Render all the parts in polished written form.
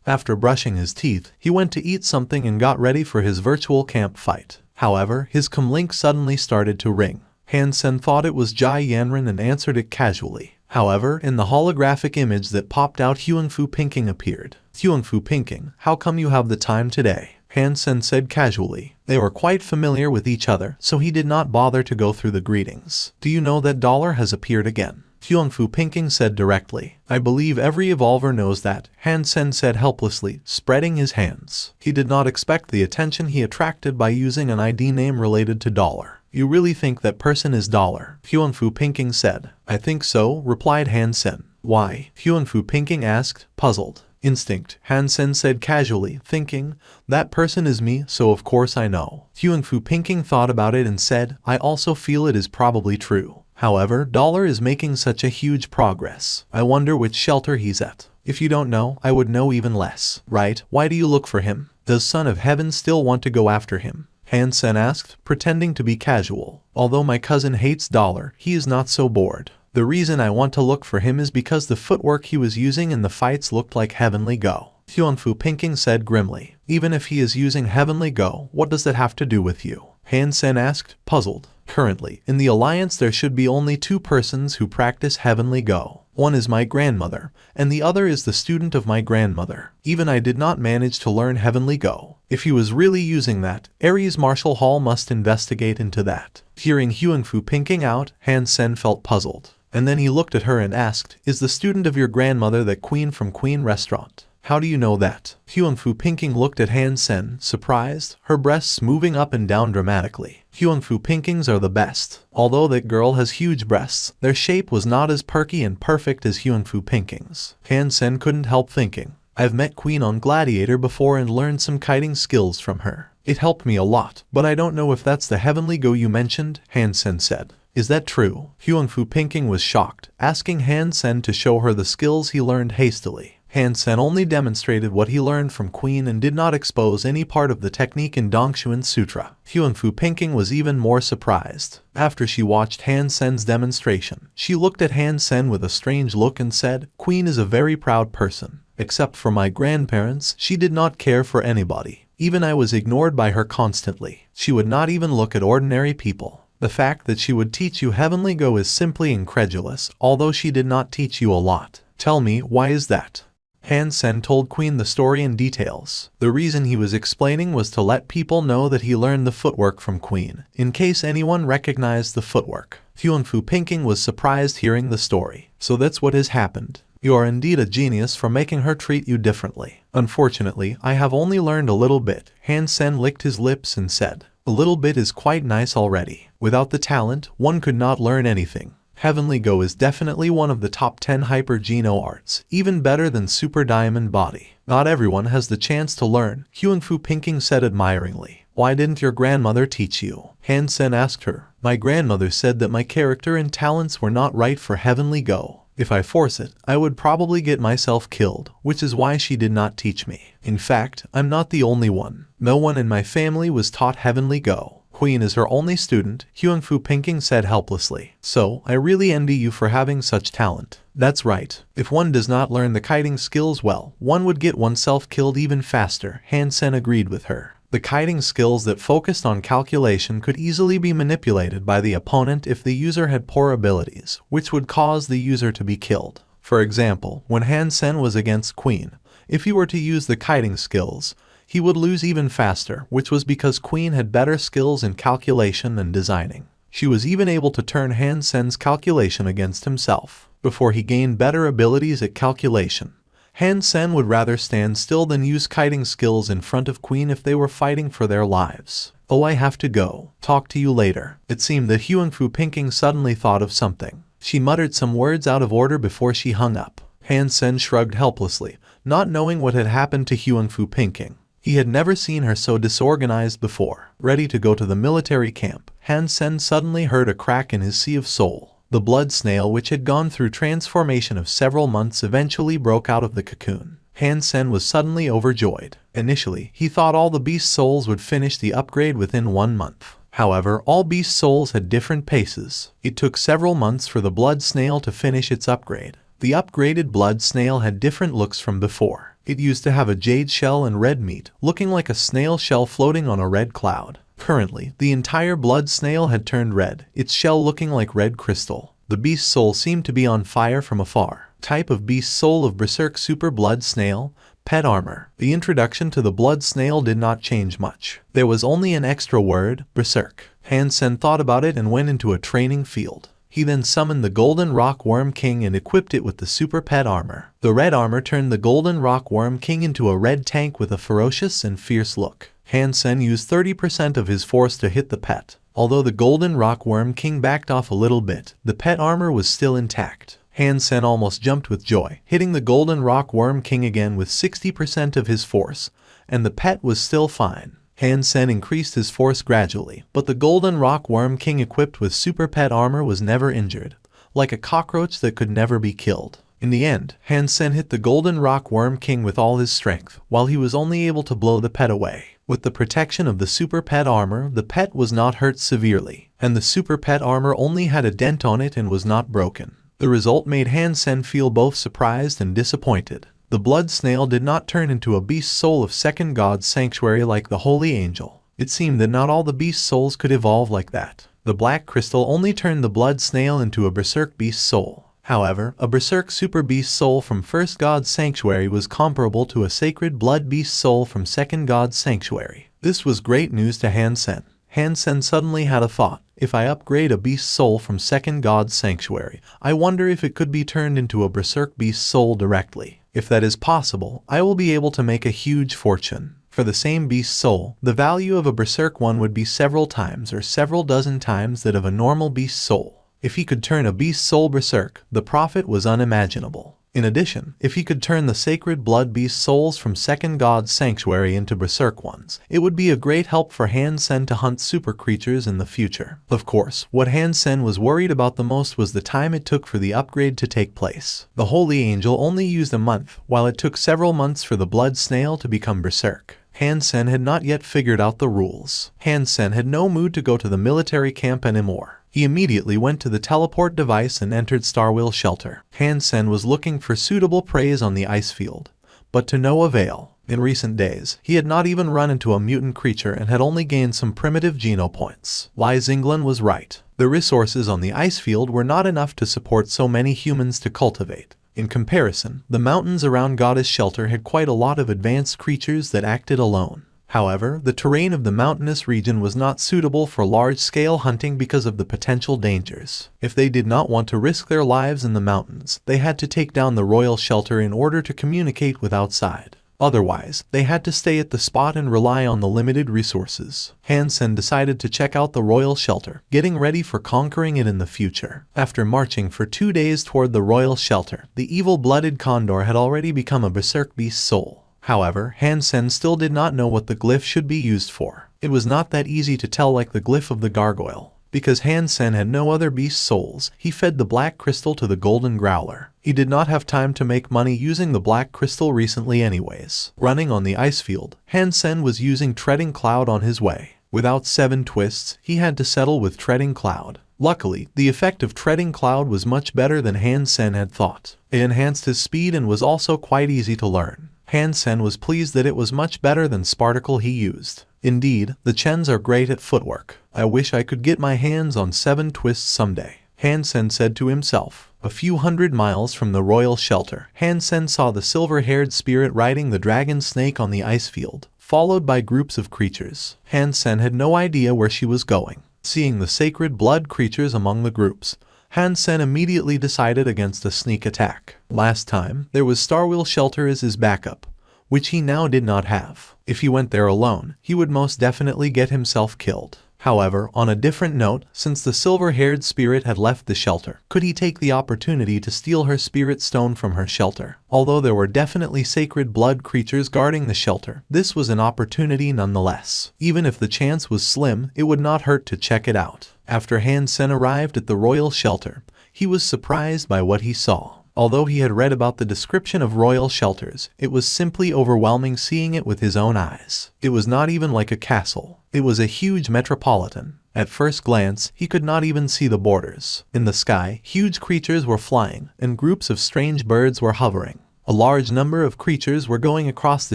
After brushing his teeth, he went to eat something and got ready for his virtual camp fight. However, his comlink suddenly started to ring. Hansen thought it was Jai Yanran and answered it casually. However, in the holographic image that popped out, Huangfu Pinking appeared. Huangfu Pinking, how come you have the time today? Hansen said casually. They were quite familiar with each other, so he did not bother to go through the greetings. Do you know that dollar has appeared again? Huangfu Pinking said directly. I believe every evolver knows that, Hansen said helplessly, spreading his hands. He did not expect the attention he attracted by using an ID name related to dollar. You really think that person is dollar? Huangfu Pinking said. I think so, replied Hansen. Why? Huangfu Pinking asked, puzzled. Instinct, Hansen said casually, thinking, that person is me, so of course I know. Huangfu Pinking thought about it and said, I also feel it is probably true. However, dollar is making such a huge progress. I wonder which shelter he's at. If you don't know, I would know even less. Right? Why do you look for him? Does Son of Heaven still want to go after him? Hansen asked, pretending to be casual. Although my cousin hates dollar, he is not so bored. The reason I want to look for him is because the footwork he was using in the fights looked like Heavenly Go. Huangfu Pinking said grimly. Even if he is using Heavenly Go, what does that have to do with you? Hansen asked, puzzled. Currently, in the Alliance there should be only 2 persons who practice Heavenly Go. One is my grandmother, and the other is the student of my grandmother. Even I did not manage to learn Heavenly Go. If he was really using that, Ares Martial Hall must investigate into that. Hearing Huangfu Pinking out, Hansen felt puzzled. And then he looked at her and asked, is the student of your grandmother that queen from Queen Restaurant? How do you know that? Huangfu Pinking looked at Hansen, surprised, her breasts moving up and down dramatically. Huangfu Pinkings are the best. Although that girl has huge breasts, their shape was not as perky and perfect as Huangfu Pinking's. Hansen couldn't help thinking. I've met Queen on Gladiator before and learned some kiting skills from her. It helped me a lot, but I don't know if that's the Heavenly Go you mentioned, Hansen said. Is that true? Huangfu Pinking was shocked, asking Hansen to show her the skills he learned hastily. Hansen only demonstrated what he learned from Queen and did not expose any part of the technique in Dongshuan Sutra. Huangfu Pinking was even more surprised. After she watched Hansen's demonstration, she looked at Hansen with a strange look and said, Queen is a very proud person. Except for my grandparents, she did not care for anybody. Even I was ignored by her constantly. She would not even look at ordinary people. The fact that she would teach you Heavenly Go is simply incredulous, although she did not teach you a lot. Tell me, why is that? Hansen told Queen the story in details. The reason he was explaining was to let people know that he learned the footwork from Queen, in case anyone recognized the footwork. Huangfu Pinking was surprised hearing the story. So that's what has happened. You are indeed a genius for making her treat you differently. Unfortunately, I have only learned a little bit. Hansen licked his lips and said, a little bit is quite nice already. Without the talent, one could not learn anything. Heavenly Go is definitely one of the top 10 Hyper-Geno arts, even better than Super Diamond Body. Not everyone has the chance to learn, Huangfu Pinking said admiringly. Why didn't your grandmother teach you? Hansen asked her. My grandmother said that my character and talents were not right for Heavenly Go. If I force it, I would probably get myself killed, which is why she did not teach me. In fact, I'm not the only one. No one in my family was taught Heavenly Go. Queen is her only student, Huangfu Pinking said helplessly. So, I really envy you for having such talent. That's right. If one does not learn the kiting skills well, one would get oneself killed even faster, Hansen agreed with her. The kiting skills that focused on calculation could easily be manipulated by the opponent if the user had poor abilities, which would cause the user to be killed. For example, when Hansen was against Queen, if he were to use the kiting skills, he would lose even faster, which was because Queen had better skills in calculation and designing. She was even able to turn Hansen's calculation against himself. Before he gained better abilities at calculation, Hansen would rather stand still than use kiting skills in front of Queen if they were fighting for their lives. Oh, I have to go. Talk to you later. It seemed that Huangfu Pinking suddenly thought of something. She muttered some words out of order before she hung up. Hansen shrugged helplessly, not knowing what had happened to Huangfu Pinking. He had never seen her so disorganized before. Ready to go to the military camp, Hansen suddenly heard a crack in his sea of soul. The blood snail, which had gone through transformation of several months, eventually broke out of the cocoon. Hansen was suddenly overjoyed. Initially, he thought all the beast souls would finish the upgrade within 1 month. However, all beast souls had different paces. It took several months for the blood snail to finish its upgrade. The upgraded blood snail had different looks from before. It used to have a jade shell and red meat, looking like a snail shell floating on a red cloud. Currently, the entire blood snail had turned red, its shell looking like red crystal. The beast's soul seemed to be on fire from afar. Type of beast soul of Berserk Super Blood Snail. Pet armor. The introduction to the blood snail did not change much. There was only an extra word, Berserk. Hansen thought about it and went into a training field. He then summoned the Golden Rock Worm King and equipped it with the super pet armor. The red armor turned the Golden Rock Worm King into a red tank with a ferocious and fierce look. Hansen used 30% of his force to hit the pet. Although the Golden Rock Worm King backed off a little bit, the pet armor was still intact. Hansen almost jumped with joy, hitting the Golden Rock Worm King again with 60% of his force, and the pet was still fine. Hansen increased his force gradually, but the Golden Rock Worm King equipped with super pet armor was never injured, like a cockroach that could never be killed. In the end, Hansen hit the Golden Rock Worm King with all his strength, while he was only able to blow the pet away. With the protection of the super pet armor, the pet was not hurt severely, and the super pet armor only had a dent on it and was not broken. The result made Hansen feel both surprised and disappointed. The blood snail did not turn into a beast soul of second god's sanctuary like the holy angel. It seemed that not all the beast souls could evolve like that. The black crystal only turned the blood snail into a berserk beast soul. However, a berserk super beast soul from first god's sanctuary was comparable to a sacred blood beast soul from second god's sanctuary. This was great news to Hansen. Hansen suddenly had a thought. If I upgrade a beast soul from second god's sanctuary, I wonder if it could be turned into a berserk beast soul directly. If that is possible, I will be able to make a huge fortune. For the same beast soul, the value of a berserk one would be several times or several dozen times that of a normal beast soul. If he could turn a beast soul berserk, the profit was unimaginable. In addition, if he could turn the sacred blood beast souls from second god's sanctuary into berserk ones, it would be a great help for Hansen to hunt super creatures in the future. Of course, what Hansen was worried about the most was the time it took for the upgrade to take place. The holy angel only used a month, while it took several months for the blood snail to become berserk. Hansen had not yet figured out the rules. Hansen had no mood to go to the military camp anymore. He immediately went to the teleport device and entered Starwheel Shelter. Hansen was looking for suitable prey on the ice field, but to no avail. In recent days, he had not even run into a mutant creature and had only gained some primitive geno points. England was right. The resources on the ice field were not enough to support so many humans to cultivate. In comparison, the mountains around Goddess Shelter had quite a lot of advanced creatures that acted alone. However, the terrain of the mountainous region was not suitable for large-scale hunting because of the potential dangers. If they did not want to risk their lives in the mountains, they had to take down the Royal Shelter in order to communicate with outside. Otherwise, they had to stay at the spot and rely on the limited resources. Hansen decided to check out the Royal Shelter, getting ready for conquering it in the future. After marching for 2 days toward the Royal Shelter, the evil-blooded condor had already become a berserk beast soul. However, Hansen still did not know what the glyph should be used for. It was not that easy to tell like the glyph of the gargoyle. Because Hansen had no other beast souls, he fed the black crystal to the golden growler. He did not have time to make money using the black crystal recently anyways. Running on the ice field, Hansen was using Treading Cloud on his way. Without 7 twists, he had to settle with Treading Cloud. Luckily, the effect of Treading Cloud was much better than Hansen had thought. It enhanced his speed and was also quite easy to learn. Hansen was pleased that it was much better than Sparticle he used. Indeed, the Chens are great at footwork. I wish I could get my hands on 7 twists someday, Hansen said to himself. A few hundred miles from the Royal Shelter, Hansen saw the silver-haired spirit riding the dragon snake on the ice field, followed by groups of creatures. Hansen had no idea where she was going. Seeing the sacred blood creatures among the groups, Hansen immediately decided against a sneak attack. Last time, there was Starwheel Shelter as his backup, which he now did not have. If he went there alone, he would most definitely get himself killed. However, on a different note, since the silver-haired spirit had left the shelter, could he take the opportunity to steal her spirit stone from her shelter? Although there were definitely sacred blood creatures guarding the shelter, this was an opportunity nonetheless. Even if the chance was slim, it would not hurt to check it out. After Hansen arrived at the Royal Shelter, he was surprised by what he saw. Although he had read about the description of royal shelters, it was simply overwhelming seeing it with his own eyes. It was not even like a castle. It was a huge metropolitan. At first glance, he could not even see the borders. In the sky, huge creatures were flying, and groups of strange birds were hovering. A large number of creatures were going across the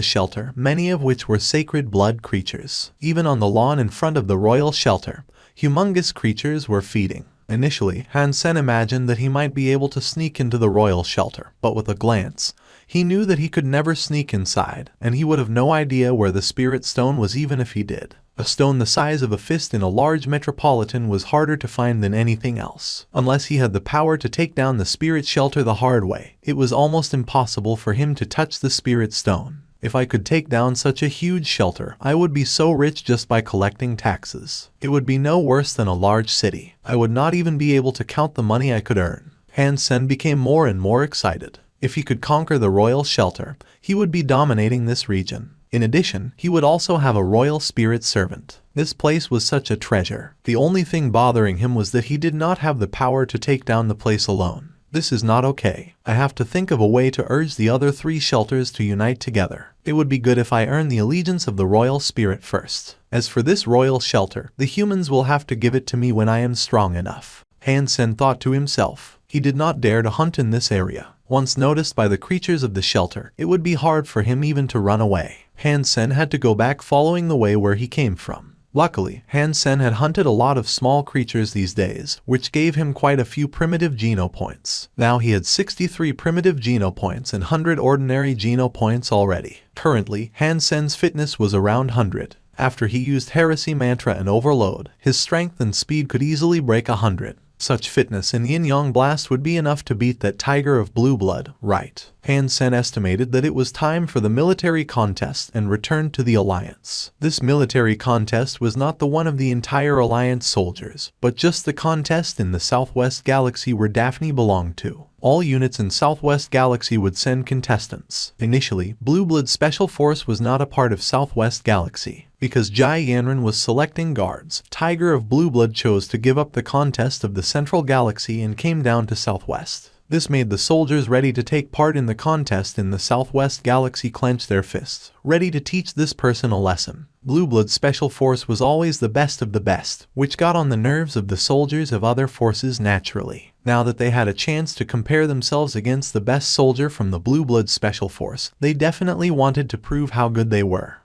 shelter, many of which were sacred blood creatures. Even on the lawn in front of the royal shelter, humongous creatures were feeding. Initially, Hansen imagined that he might be able to sneak into the royal shelter, but with a glance, he knew that he could never sneak inside, and he would have no idea where the spirit stone was even if he did. A stone the size of a fist in a large metropolitan was harder to find than anything else. Unless he had the power to take down the spirit shelter the hard way, it was almost impossible for him to touch the spirit stone. If I could take down such a huge shelter, I would be so rich just by collecting taxes. It would be no worse than a large city. I would not even be able to count the money I could earn. Hansen became more and more excited. If he could conquer the royal shelter, he would be dominating this region. In addition, he would also have a royal spirit servant. This place was such a treasure. The only thing bothering him was that he did not have the power to take down the place alone. This is not okay. I have to think of a way to urge the other 3 shelters to unite together. It would be good if I earn the allegiance of the royal spirit first. As for this royal shelter, the humans will have to give it to me when I am strong enough. Hansen thought to himself. He did not dare to hunt in this area. Once noticed by the creatures of the shelter, it would be hard for him even to run away. Hansen had to go back following the way where he came from. Luckily, Hansen had hunted a lot of small creatures these days, which gave him quite a few primitive geno points. Now he had 63 primitive geno points and 100 ordinary geno points already. Currently, Hansen's fitness was around 100. After he used Heresy Mantra and Overload, his strength and speed could easily break 100. Such fitness in Yin-Yang Blast would be enough to beat that tiger of blue blood, right? Hansen estimated that it was time for the military contest and returned to the Alliance. This military contest was not the one of the entire Alliance soldiers, but just the contest in the Southwest Galaxy where Daphne belonged to. All units in Southwest Galaxy would send contestants. Initially, Blue Blood Special Force was not a part of Southwest Galaxy. Because Jai Yanran was selecting guards, Tiger of Blue Blood chose to give up the contest of the Central Galaxy and came down to Southwest. This made the soldiers ready to take part in the contest in the Southwest Galaxy clench their fists, ready to teach this person a lesson. Blue Blood Special Force was always the best of the best, which got on the nerves of the soldiers of other forces naturally. Now that they had a chance to compare themselves against the best soldier from the Blue Blood Special Force, they definitely wanted to prove how good they were.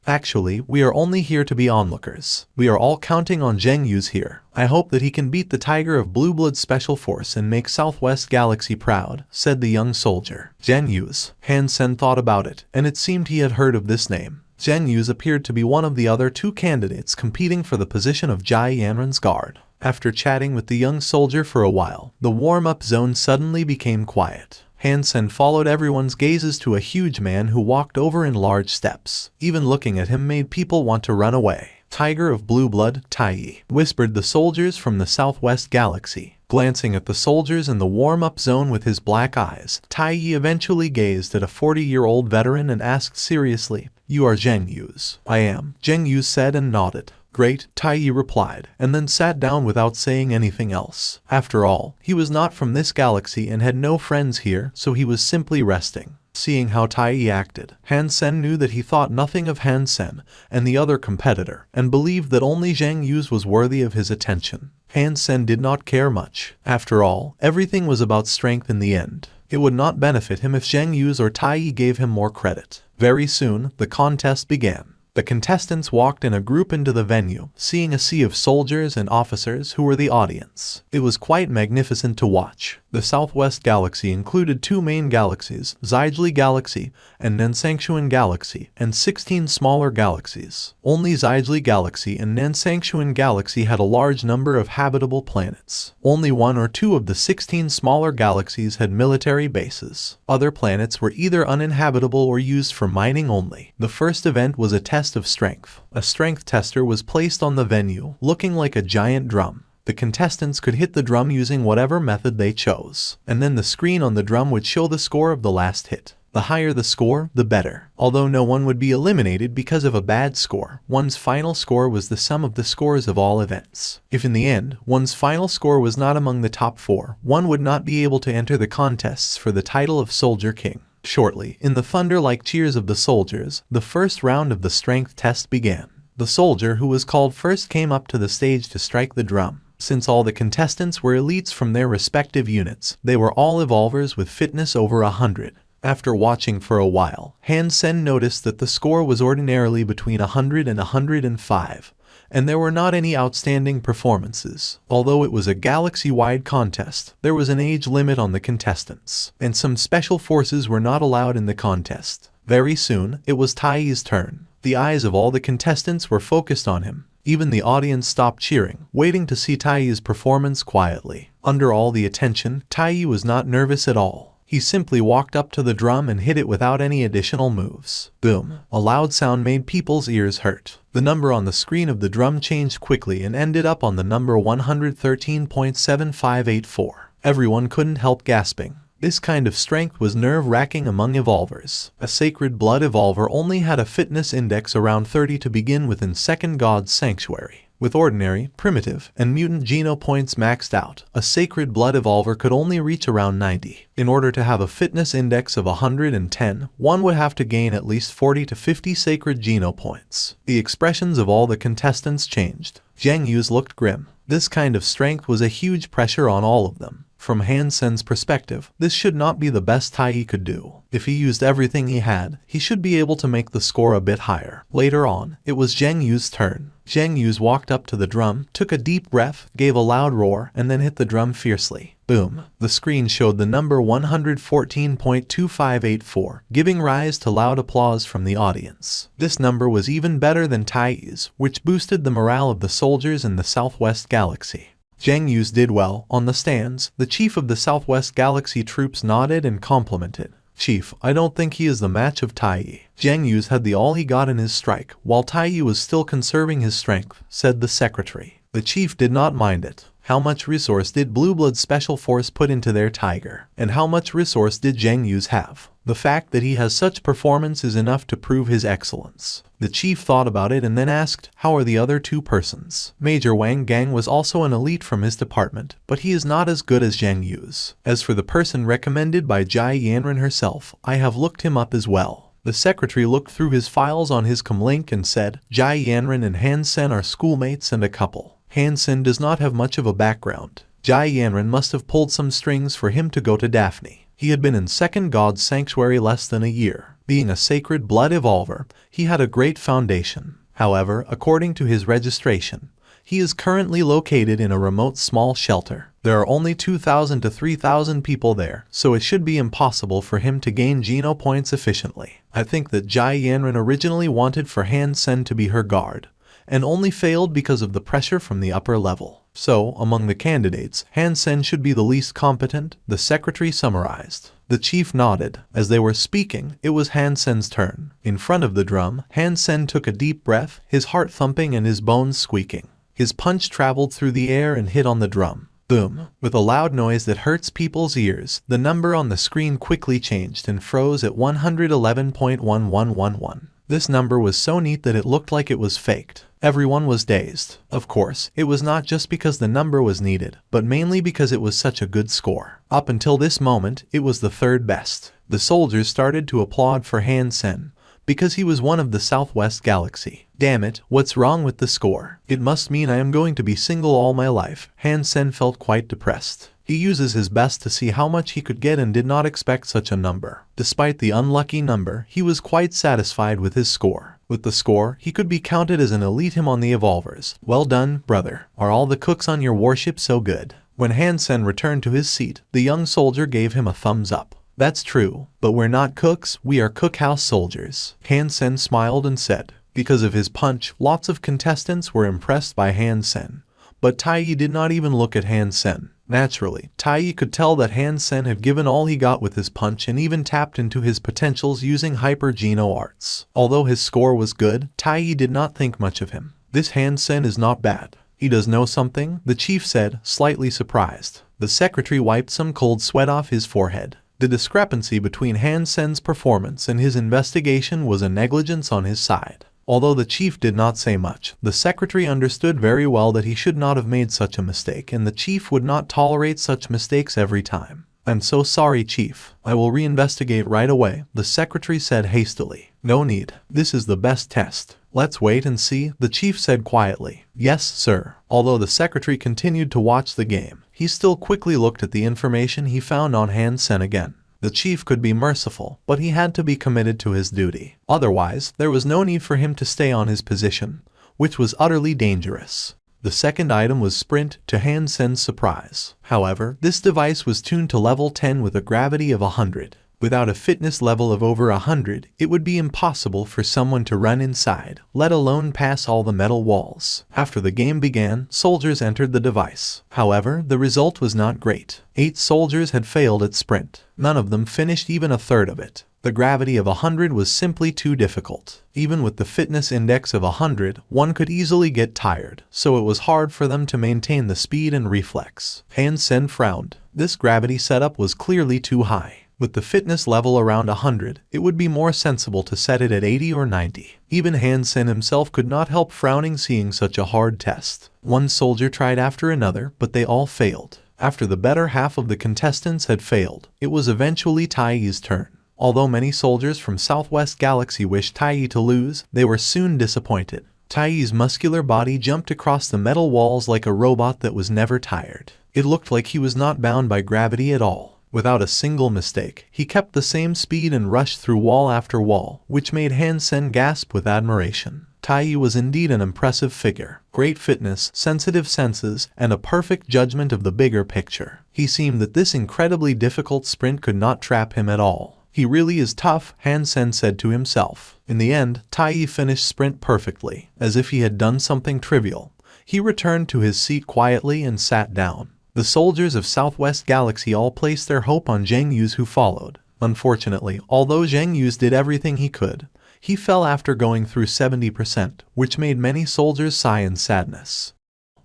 Actually, we are only here to be onlookers. We are all counting on Zheng Yu's here. I hope that he can beat the Tiger of Blue Blood Special Force and make Southwest Galaxy proud, said the young soldier. Zheng Yu's. Hansen thought about it, and it seemed he had heard of this name. Zheng Yu's appeared to be one of the other 2 candidates competing for the position of Jai Yanran's guard. After chatting with the young soldier for a while, the warm-up zone suddenly became quiet. Hansen followed everyone's gazes to a huge man who walked over in large steps. Even looking at him made people want to run away. Tiger of Blue Blood, Tai, whispered the soldiers from the Southwest Galaxy. Glancing at the soldiers in the warm-up zone with his black eyes, Tai eventually gazed at a 40-year-old veteran and asked seriously, "You are Zheng Yu's?" "I am," Zheng Yu said and nodded. "Great," Tai replied, and then sat down without saying anything else. After all, he was not from this galaxy and had no friends here, so he was simply resting. Seeing how Tai acted, Hansen knew that he thought nothing of Hansen and the other competitor, and believed that only Zheng Yu's was worthy of his attention. Hansen did not care much. After all, everything was about strength in the end. It would not benefit him if Zheng Yu's or Tai gave him more credit. Very soon, the contest began. The contestants walked in a group into the venue, seeing a sea of soldiers and officers who were the audience. It was quite magnificent to watch. The Southwest Galaxy included 2 main galaxies, Zygely Galaxy and Nansangshuan Galaxy, and 16 smaller galaxies. Only Zygely Galaxy and Nansangshuan Galaxy had a large number of habitable planets. Only 1 or 2 of the 16 smaller galaxies had military bases. Other planets were either uninhabitable or used for mining only. The first event was a test of strength. A strength tester was placed on the venue, looking like a giant drum. The contestants could hit the drum using whatever method they chose, and then the screen on the drum would show the score of the last hit. The higher the score, the better. Although no one would be eliminated because of a bad score, one's final score was the sum of the scores of all events. If in the end, one's final score was not among the top 4, one would not be able to enter the contests for the title of Soldier King. Shortly, in the thunder-like cheers of the soldiers, the first round of the strength test began. The soldier who was called first came up to the stage to strike the drum. Since all the contestants were elites from their respective units, they were all evolvers with fitness over 100. After watching for a while, Hansen noticed that the score was ordinarily between 100 and 105, and there were not any outstanding performances. Although it was a galaxy-wide contest, there was an age limit on the contestants, and some special forces were not allowed in the contest. Very soon, it was Tai's turn. The eyes of all the contestants were focused on him. Even the audience stopped cheering, waiting to see Tai's performance quietly. Under all the attention, Tai was not nervous at all. He simply walked up to the drum and hit it without any additional moves. Boom! A loud sound made people's ears hurt. The number on the screen of the drum changed quickly and ended up on the number 113.7584. Everyone couldn't help gasping. This kind of strength was nerve-wracking among evolvers. A sacred blood evolver only had a fitness index around 30 to begin with in Second God's Sanctuary. With ordinary, primitive, and mutant geno points maxed out, a sacred blood evolver could only reach around 90. In order to have a fitness index of 110, one would have to gain at least 40 to 50 sacred geno points. The expressions of all the contestants changed. Zhang Yu's looked grim. This kind of strength was a huge pressure on all of them. From Hansen's perspective, this should not be the best Tai could do. If he used everything he had, he should be able to make the score a bit higher. Later on, it was Zhang Yu's turn. Zhang Yu walked up to the drum, took a deep breath, gave a loud roar, and then hit the drum fiercely. Boom! The screen showed the number 114.2584, giving rise to loud applause from the audience. This number was even better than Tai's, which boosted the morale of the soldiers in the Southwest Galaxy. Zhang Yu did well. On the stands, the chief of the Southwest Galaxy troops nodded and complimented. "Chief, I don't think he is the match of Tai." Zhang Yu had the all he got in his strike, while Tai was still conserving his strength, said the secretary. The chief did not mind it. How much resource did Blue Blood Special Force put into their tiger? And how much resource did Zhang Yu have? The fact that he has such performance is enough to prove his excellence. The chief thought about it and then asked, how are the other two persons? Major Wang Gang was also an elite from his department, but he is not as good as Zhang Yu's. As for the person recommended by Jai Yanran herself, I have looked him up as well. The secretary looked through his files on his comlink and said, Jai Yanran and Hansen are schoolmates and a couple. Hansen does not have much of a background. Jai Yanran must have pulled some strings for him to go to Daphne. He had been in Second God's Sanctuary less than a year. Being a sacred blood evolver, he had a great foundation. However, according to his registration, he is currently located in a remote small shelter. There are only 2,000 to 3,000 people there, so it should be impossible for him to gain Geno points efficiently. I think that Jai Yanran originally wanted for Hansen to be her guard, and only failed because of the pressure from the upper level. So, among the candidates, Hansen should be the least competent, the secretary summarized. The chief nodded. As they were speaking, it was Hansen's turn. In front of the drum, Hansen took a deep breath, his heart thumping and his bones squeaking. His punch traveled through the air and hit on the drum. Boom! With a loud noise that hurts people's ears, the number on the screen quickly changed and froze at 111.1111. This number was so neat that it looked like it was faked. Everyone was dazed. Of course, it was not just because the number was needed, but mainly because it was such a good score. Up until this moment, it was the third best. The soldiers started to applaud for Hansen, because he was one of the Southwest Galaxy. Damn it, what's wrong with the score? It must mean I am going to be single all my life. Hansen felt quite depressed. He uses his best to see how much he could get and did not expect such a number. Despite the unlucky number, he was quite satisfied with his score. With the score, he could be counted as an elite him on the evolvers. Well done, brother. Are all the cooks on your warship so good? When Hansen returned to his seat, the young soldier gave him a thumbs up. That's true, but we're not cooks, we are cookhouse soldiers. Hansen smiled and said. Because of his punch, lots of contestants were impressed by Hansen. But Tai did not even look at Hansen. Naturally, Tai could tell that Hansen had given all he got with his punch and even tapped into his potentials using hyper-geno arts. Although his score was good, Tai did not think much of him. This Hansen is not bad. He does know something, the chief said, slightly surprised. The secretary wiped some cold sweat off his forehead. The discrepancy between Hansen's performance and his investigation was a negligence on his side. Although the chief did not say much, the secretary understood very well that he should not have made such a mistake, and the chief would not tolerate such mistakes every time. I'm so sorry, chief. I will reinvestigate right away, the secretary said hastily. No need. This is the best test. Let's wait and see, the chief said quietly. Yes, sir. Although the secretary continued to watch the game, he still quickly looked at the information he found on Hansen again. The chief could be merciful, but he had to be committed to his duty. Otherwise, there was no need for him to stay on his position, which was utterly dangerous. The second item was Sprint, to Hansen's surprise. However, this device was tuned to level 10 with a gravity of 100. Without a fitness level of over 100, it would be impossible for someone to run inside, let alone pass all the metal walls. After the game began, soldiers entered the device. However, the result was not great. 8 soldiers had failed at Sprint. None of them finished even a third of it. The gravity of 100 was simply too difficult. Even with the fitness index of 100, one could easily get tired, so it was hard for them to maintain the speed and reflex. Hansen frowned. This gravity setup was clearly too high. With the fitness level around 100, it would be more sensible to set it at 80 or 90. Even Hansen himself could not help frowning seeing such a hard test. One soldier tried after another, but they all failed. After the better half of the contestants had failed, it was eventually Taiyi's turn. Although many soldiers from Southwest Galaxy wished Taiyi to lose, they were soon disappointed. Taiyi's muscular body jumped across the metal walls like a robot that was never tired. It looked like he was not bound by gravity at all. Without a single mistake, he kept the same speed and rushed through wall after wall, which made Hansen gasp with admiration. Taiyi was indeed an impressive figure. Great fitness, sensitive senses, and a perfect judgment of the bigger picture. He seemed that this incredibly difficult sprint could not trap him at all. He really is tough, Hansen said to himself. In the end, Taiyi finished Sprint perfectly, as if he had done something trivial. He returned to his seat quietly and sat down. The soldiers of Southwest Galaxy all placed their hope on Zheng Yu's who followed. Unfortunately, although Zheng Yu's did everything he could, he fell after going through 70%, which made many soldiers sigh in sadness.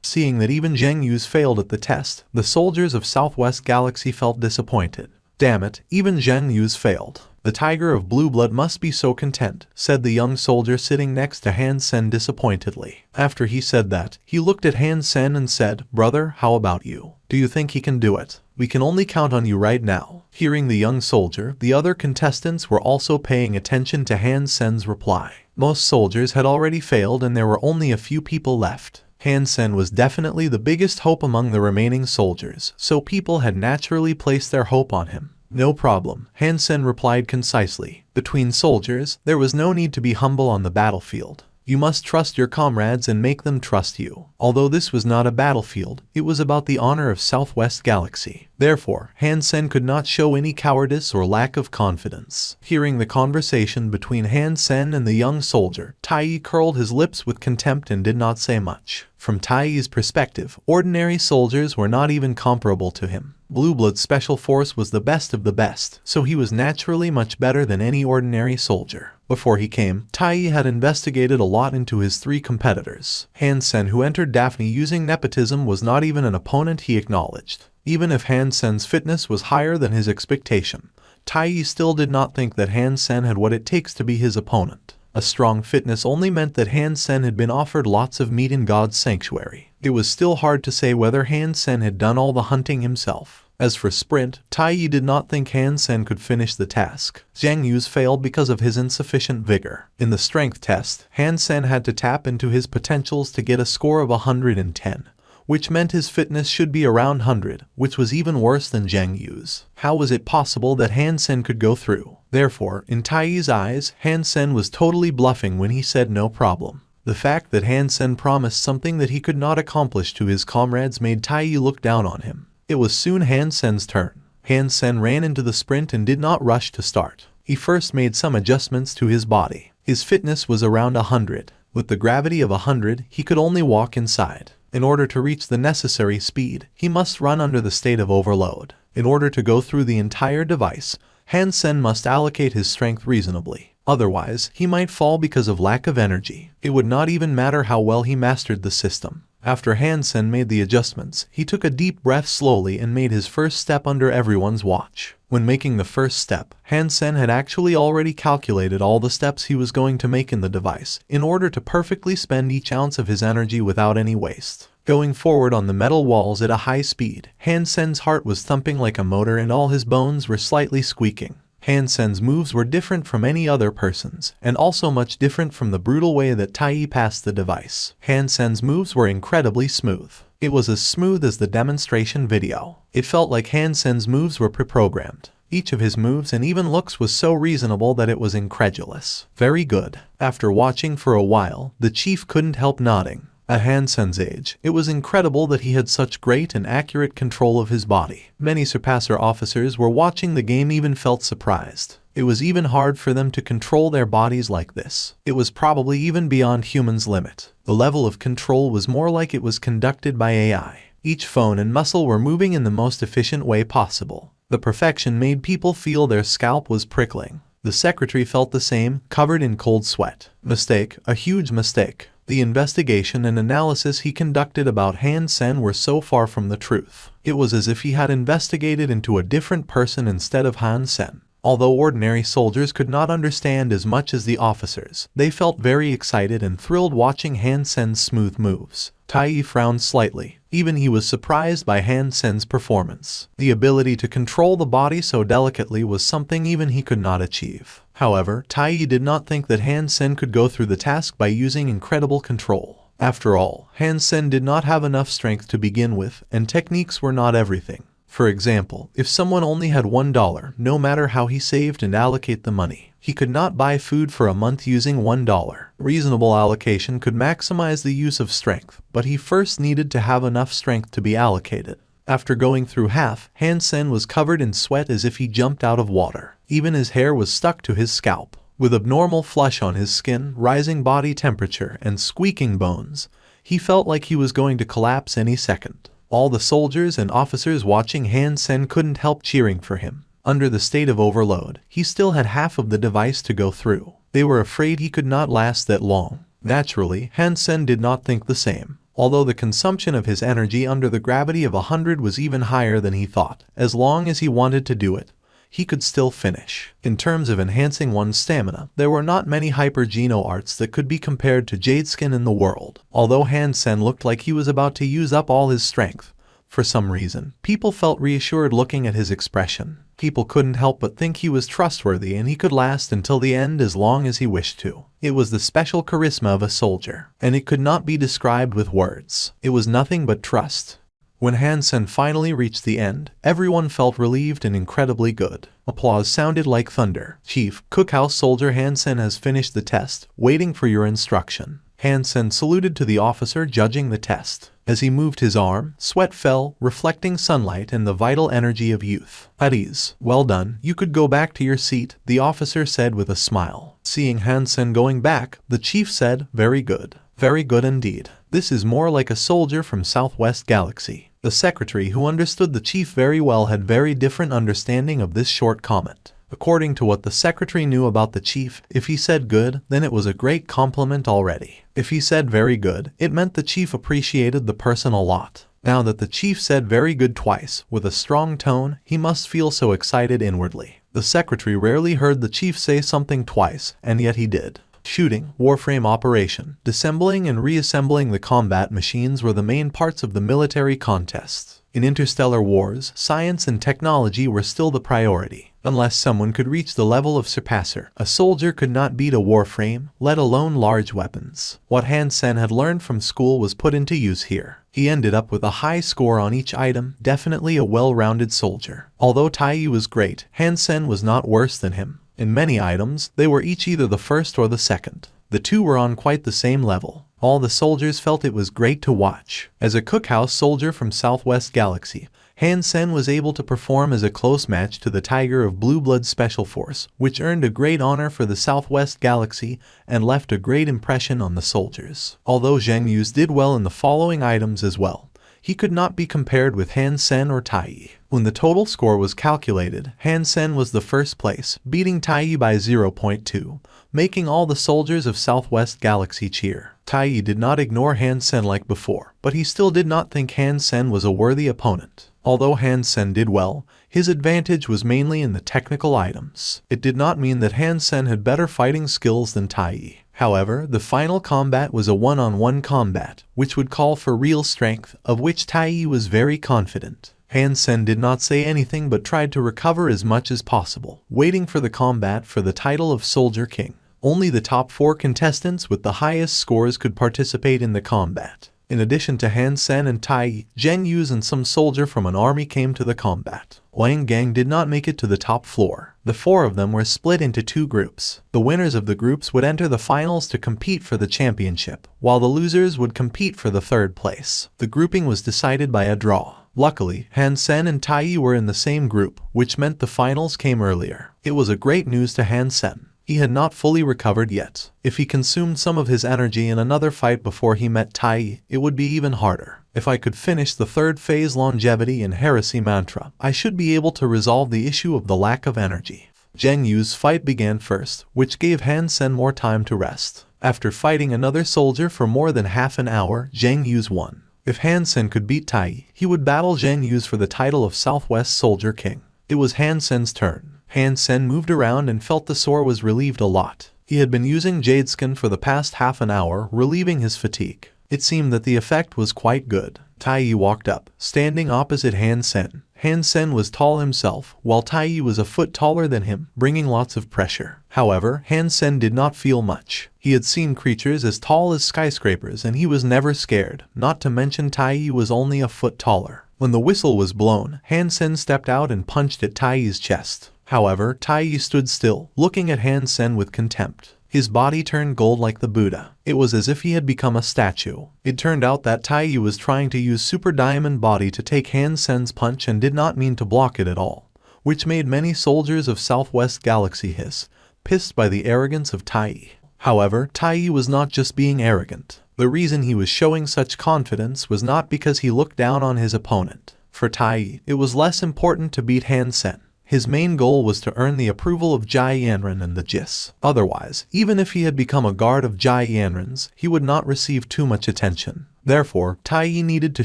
Seeing that even Zheng Yu's failed at the test, the soldiers of Southwest Galaxy felt disappointed. Damn it, even Zheng Yu's failed. The tiger of blue blood must be so content, said the young soldier sitting next to Hansen disappointedly. After he said that, he looked at Hansen and said, "Brother, how about you? Do you think he can do it? We can only count on you right now." Hearing the young soldier, the other contestants were also paying attention to Hansen's reply. Most soldiers had already failed and there were only a few people left. Hansen was definitely the biggest hope among the remaining soldiers, so people had naturally placed their hope on him. "No problem," Hansen replied concisely. Between soldiers, there was no need to be humble on the battlefield. You must trust your comrades and make them trust you. Although this was not a battlefield, it was about the honor of Southwest Galaxy. Therefore, Hansen could not show any cowardice or lack of confidence. Hearing the conversation between Hansen and the young soldier, Taiyi curled his lips with contempt and did not say much. From Taiyi's perspective, ordinary soldiers were not even comparable to him. Blue Blood Special Force was the best of the best, so he was naturally much better than any ordinary soldier. Before he came, Taiyi had investigated a lot into his 3 competitors. Hansen, who entered Daphne using nepotism, was not even an opponent he acknowledged. Even if Hansen's fitness was higher than his expectation, Taiyi still did not think that Hansen had what it takes to be his opponent. A strong fitness only meant that Hansen had been offered lots of meat in God's sanctuary. It was still hard to say whether Hansen had done all the hunting himself. As for Sprint, Taiyi did not think Hansen could finish the task. Zheng Yu's failed because of his insufficient vigor. In the strength test, Hansen had to tap into his potentials to get a score of 110, which meant his fitness should be around 100, which was even worse than Zheng Yu's. How was it possible that Hansen could go through? Therefore, in Taiyi's eyes, Hansen was totally bluffing when he said no problem. The fact that Hansen promised something that he could not accomplish to his comrades made Taiyi look down on him. It was soon Hansen's turn. Hansen ran into the sprint and did not rush to start. He first made some adjustments to his body. His fitness was around 100. With the gravity of 100, he could only walk inside. In order to reach the necessary speed, he must run under the state of overload. In order to go through the entire device, Hansen must allocate his strength reasonably. Otherwise, he might fall because of lack of energy. It would not even matter how well he mastered the system. After Hansen made the adjustments, he took a deep breath slowly and made his first step under everyone's watch. When making the first step, Hansen had actually already calculated all the steps he was going to make in the device, in order to perfectly spend each ounce of his energy without any waste. Going forward on the metal walls at a high speed, Hansen's heart was thumping like a motor and all his bones were slightly squeaking. Hansen's moves were different from any other person's, and also much different from the brutal way that Taiyi passed the device. Hansen's moves were incredibly smooth. It was as smooth as the demonstration video. It felt like Hansen's moves were pre-programmed. Each of his moves and even looks was so reasonable that it was incredulous. Very good. After watching for a while, the chief couldn't help nodding. At Hansen's age, it was incredible that he had such great and accurate control of his body. Many Surpasser officers were watching the game even felt surprised. It was even hard for them to control their bodies like this. It was probably even beyond humans' limit. The level of control was more like it was conducted by AI. Each phone and muscle were moving in the most efficient way possible. The perfection made people feel their scalp was prickling. The secretary felt the same, covered in cold sweat. Mistake, a huge mistake. The investigation and analysis he conducted about Hansen were so far from the truth. It was as if he had investigated into a different person instead of Hansen. Although ordinary soldiers could not understand as much as the officers, they felt very excited and thrilled watching Hansen's smooth moves. Tai frowned slightly. Even he was surprised by Hansen's performance. The ability to control the body so delicately was something even he could not achieve. However, Tai did not think that Hansen could go through the task by using incredible control. After all, Hansen did not have enough strength to begin with, and techniques were not everything. For example, if someone only had $1, no matter how he saved and allocate the money, he could not buy food for a month using $1. Reasonable allocation could maximize the use of strength, but he first needed to have enough strength to be allocated. After going through half, Hansen was covered in sweat as if he jumped out of water. Even his hair was stuck to his scalp. With abnormal flush on his skin, rising body temperature, and squeaking bones, he felt like he was going to collapse any second. All the soldiers and officers watching Hansen couldn't help cheering for him. Under the state of overload, he still had half of the device to go through. They were afraid he could not last that long. Naturally, Hansen did not think the same. Although the consumption of his energy under the gravity of 100 was even higher than he thought, as long as he wanted to do it, he could still finish. In terms of enhancing one's stamina, there were not many hyper-geno arts that could be compared to Jadeskin in the world. Although Hansen looked like he was about to use up all his strength, for some reason, people felt reassured looking at his expression. People couldn't help but think he was trustworthy and he could last until the end as long as he wished to. It was the special charisma of a soldier, and it could not be described with words. It was nothing but trust. When Hansen finally reached the end, everyone felt relieved and incredibly good. Applause sounded like thunder. Chief, Cookhouse Soldier Hansen has finished the test, waiting for your instruction. Hansen saluted to the officer judging the test. As he moved his arm, sweat fell, reflecting sunlight and the vital energy of youth. At ease. Well done, you could go back to your seat, the officer said with a smile. Seeing Hansen going back, the chief said, very good. Very good indeed. This is more like a soldier from Southwest Galaxy. The secretary, who understood the chief very well, had very different understanding of this short comment. According to what the secretary knew about the chief, if he said good, then it was a great compliment already. If he said very good, it meant the chief appreciated the person a lot. Now that the chief said very good twice, with a strong tone, he must feel so excited inwardly. The secretary rarely heard the chief say something twice, and yet he did. Shooting, warframe operation, disassembling and reassembling the combat machines were the main parts of the military contests. In interstellar wars, science and technology were still the priority. Unless someone could reach the level of Surpasser, a soldier could not beat a warframe, let alone large weapons. What Hansen had learned from school was put into use here. He ended up with a high score on each item, definitely a well-rounded soldier. Although Tai was great, Hansen was not worse than him. In many items, they were each either the first or the second. The two were on quite the same level. All the soldiers felt it was great to watch. As a Cookhouse soldier from Southwest Galaxy, Hansen was able to perform as a close match to the Tiger of Blue Blood Special Force, which earned a great honor for the Southwest Galaxy and left a great impression on the soldiers. Although Zheng Yus did well in the following items as well, he could not be compared with Hansen or Tai. When the total score was calculated, Hansen was the first place, beating Tai by 0.2, making all the soldiers of Southwest Galaxy cheer. Tai did not ignore Hansen like before, but he still did not think Hansen was a worthy opponent. Although Hansen did well, his advantage was mainly in the technical items. It did not mean that Hansen had better fighting skills than Tai. However, the final combat was a one-on-one combat, which would call for real strength, of which Tai was very confident. Hansen did not say anything but tried to recover as much as possible, waiting for the combat for the title of Soldier King. Only the top 4 contestants with the highest scores could participate in the combat. In addition to Hansen and Tai, Zheng Yu's and some soldier from an army came to the combat. Wang Gang did not make it to the top floor. The 4 of them were split into 2 groups. The winners of the groups would enter the finals to compete for the championship, while the losers would compete for the 3rd place. The grouping was decided by a draw. Luckily, Hansen and Tai were in the same group, which meant the finals came earlier. It was a great news to Hansen. He had not fully recovered yet. If he consumed some of his energy in another fight before he met Tai, it would be even harder. If I could finish the 3rd phase longevity in heresy mantra, I should be able to resolve the issue of the lack of energy. Zheng Yu's fight began first, which gave Hansen more time to rest. After fighting another soldier for more than half an hour, Zheng Yu's won. If Hansen could beat Tai, he would battle Zheng Yu's for the title of Southwest Soldier King. It was Hansen's turn. Hansen moved around and felt the sore was relieved a lot. He had been using Jade Skin for the past half an hour, relieving his fatigue. It seemed that the effect was quite good. Tai walked up, standing opposite Hansen. Hansen was tall himself, while Tai was a foot taller than him, bringing lots of pressure. However, Hansen did not feel much. He had seen creatures as tall as skyscrapers and he was never scared, not to mention Tai was only a foot taller. When the whistle was blown, Hansen stepped out and punched at Tai's chest. However, Tai stood still, looking at Hansen with contempt. His body turned gold like the Buddha. It was as if he had become a statue. It turned out that Tai was trying to use Super Diamond Body to take Hansen's punch and did not mean to block it at all, which made many soldiers of Southwest Galaxy hiss, pissed by the arrogance of Tai. However, Tai was not just being arrogant. The reason he was showing such confidence was not because he looked down on his opponent. For Tai, it was less important to beat Hansen. His main goal was to earn the approval of Jai Yanran and the JIS. Otherwise, even if he had become a guard of Jai Yanran's, he would not receive too much attention. Therefore, Tai needed to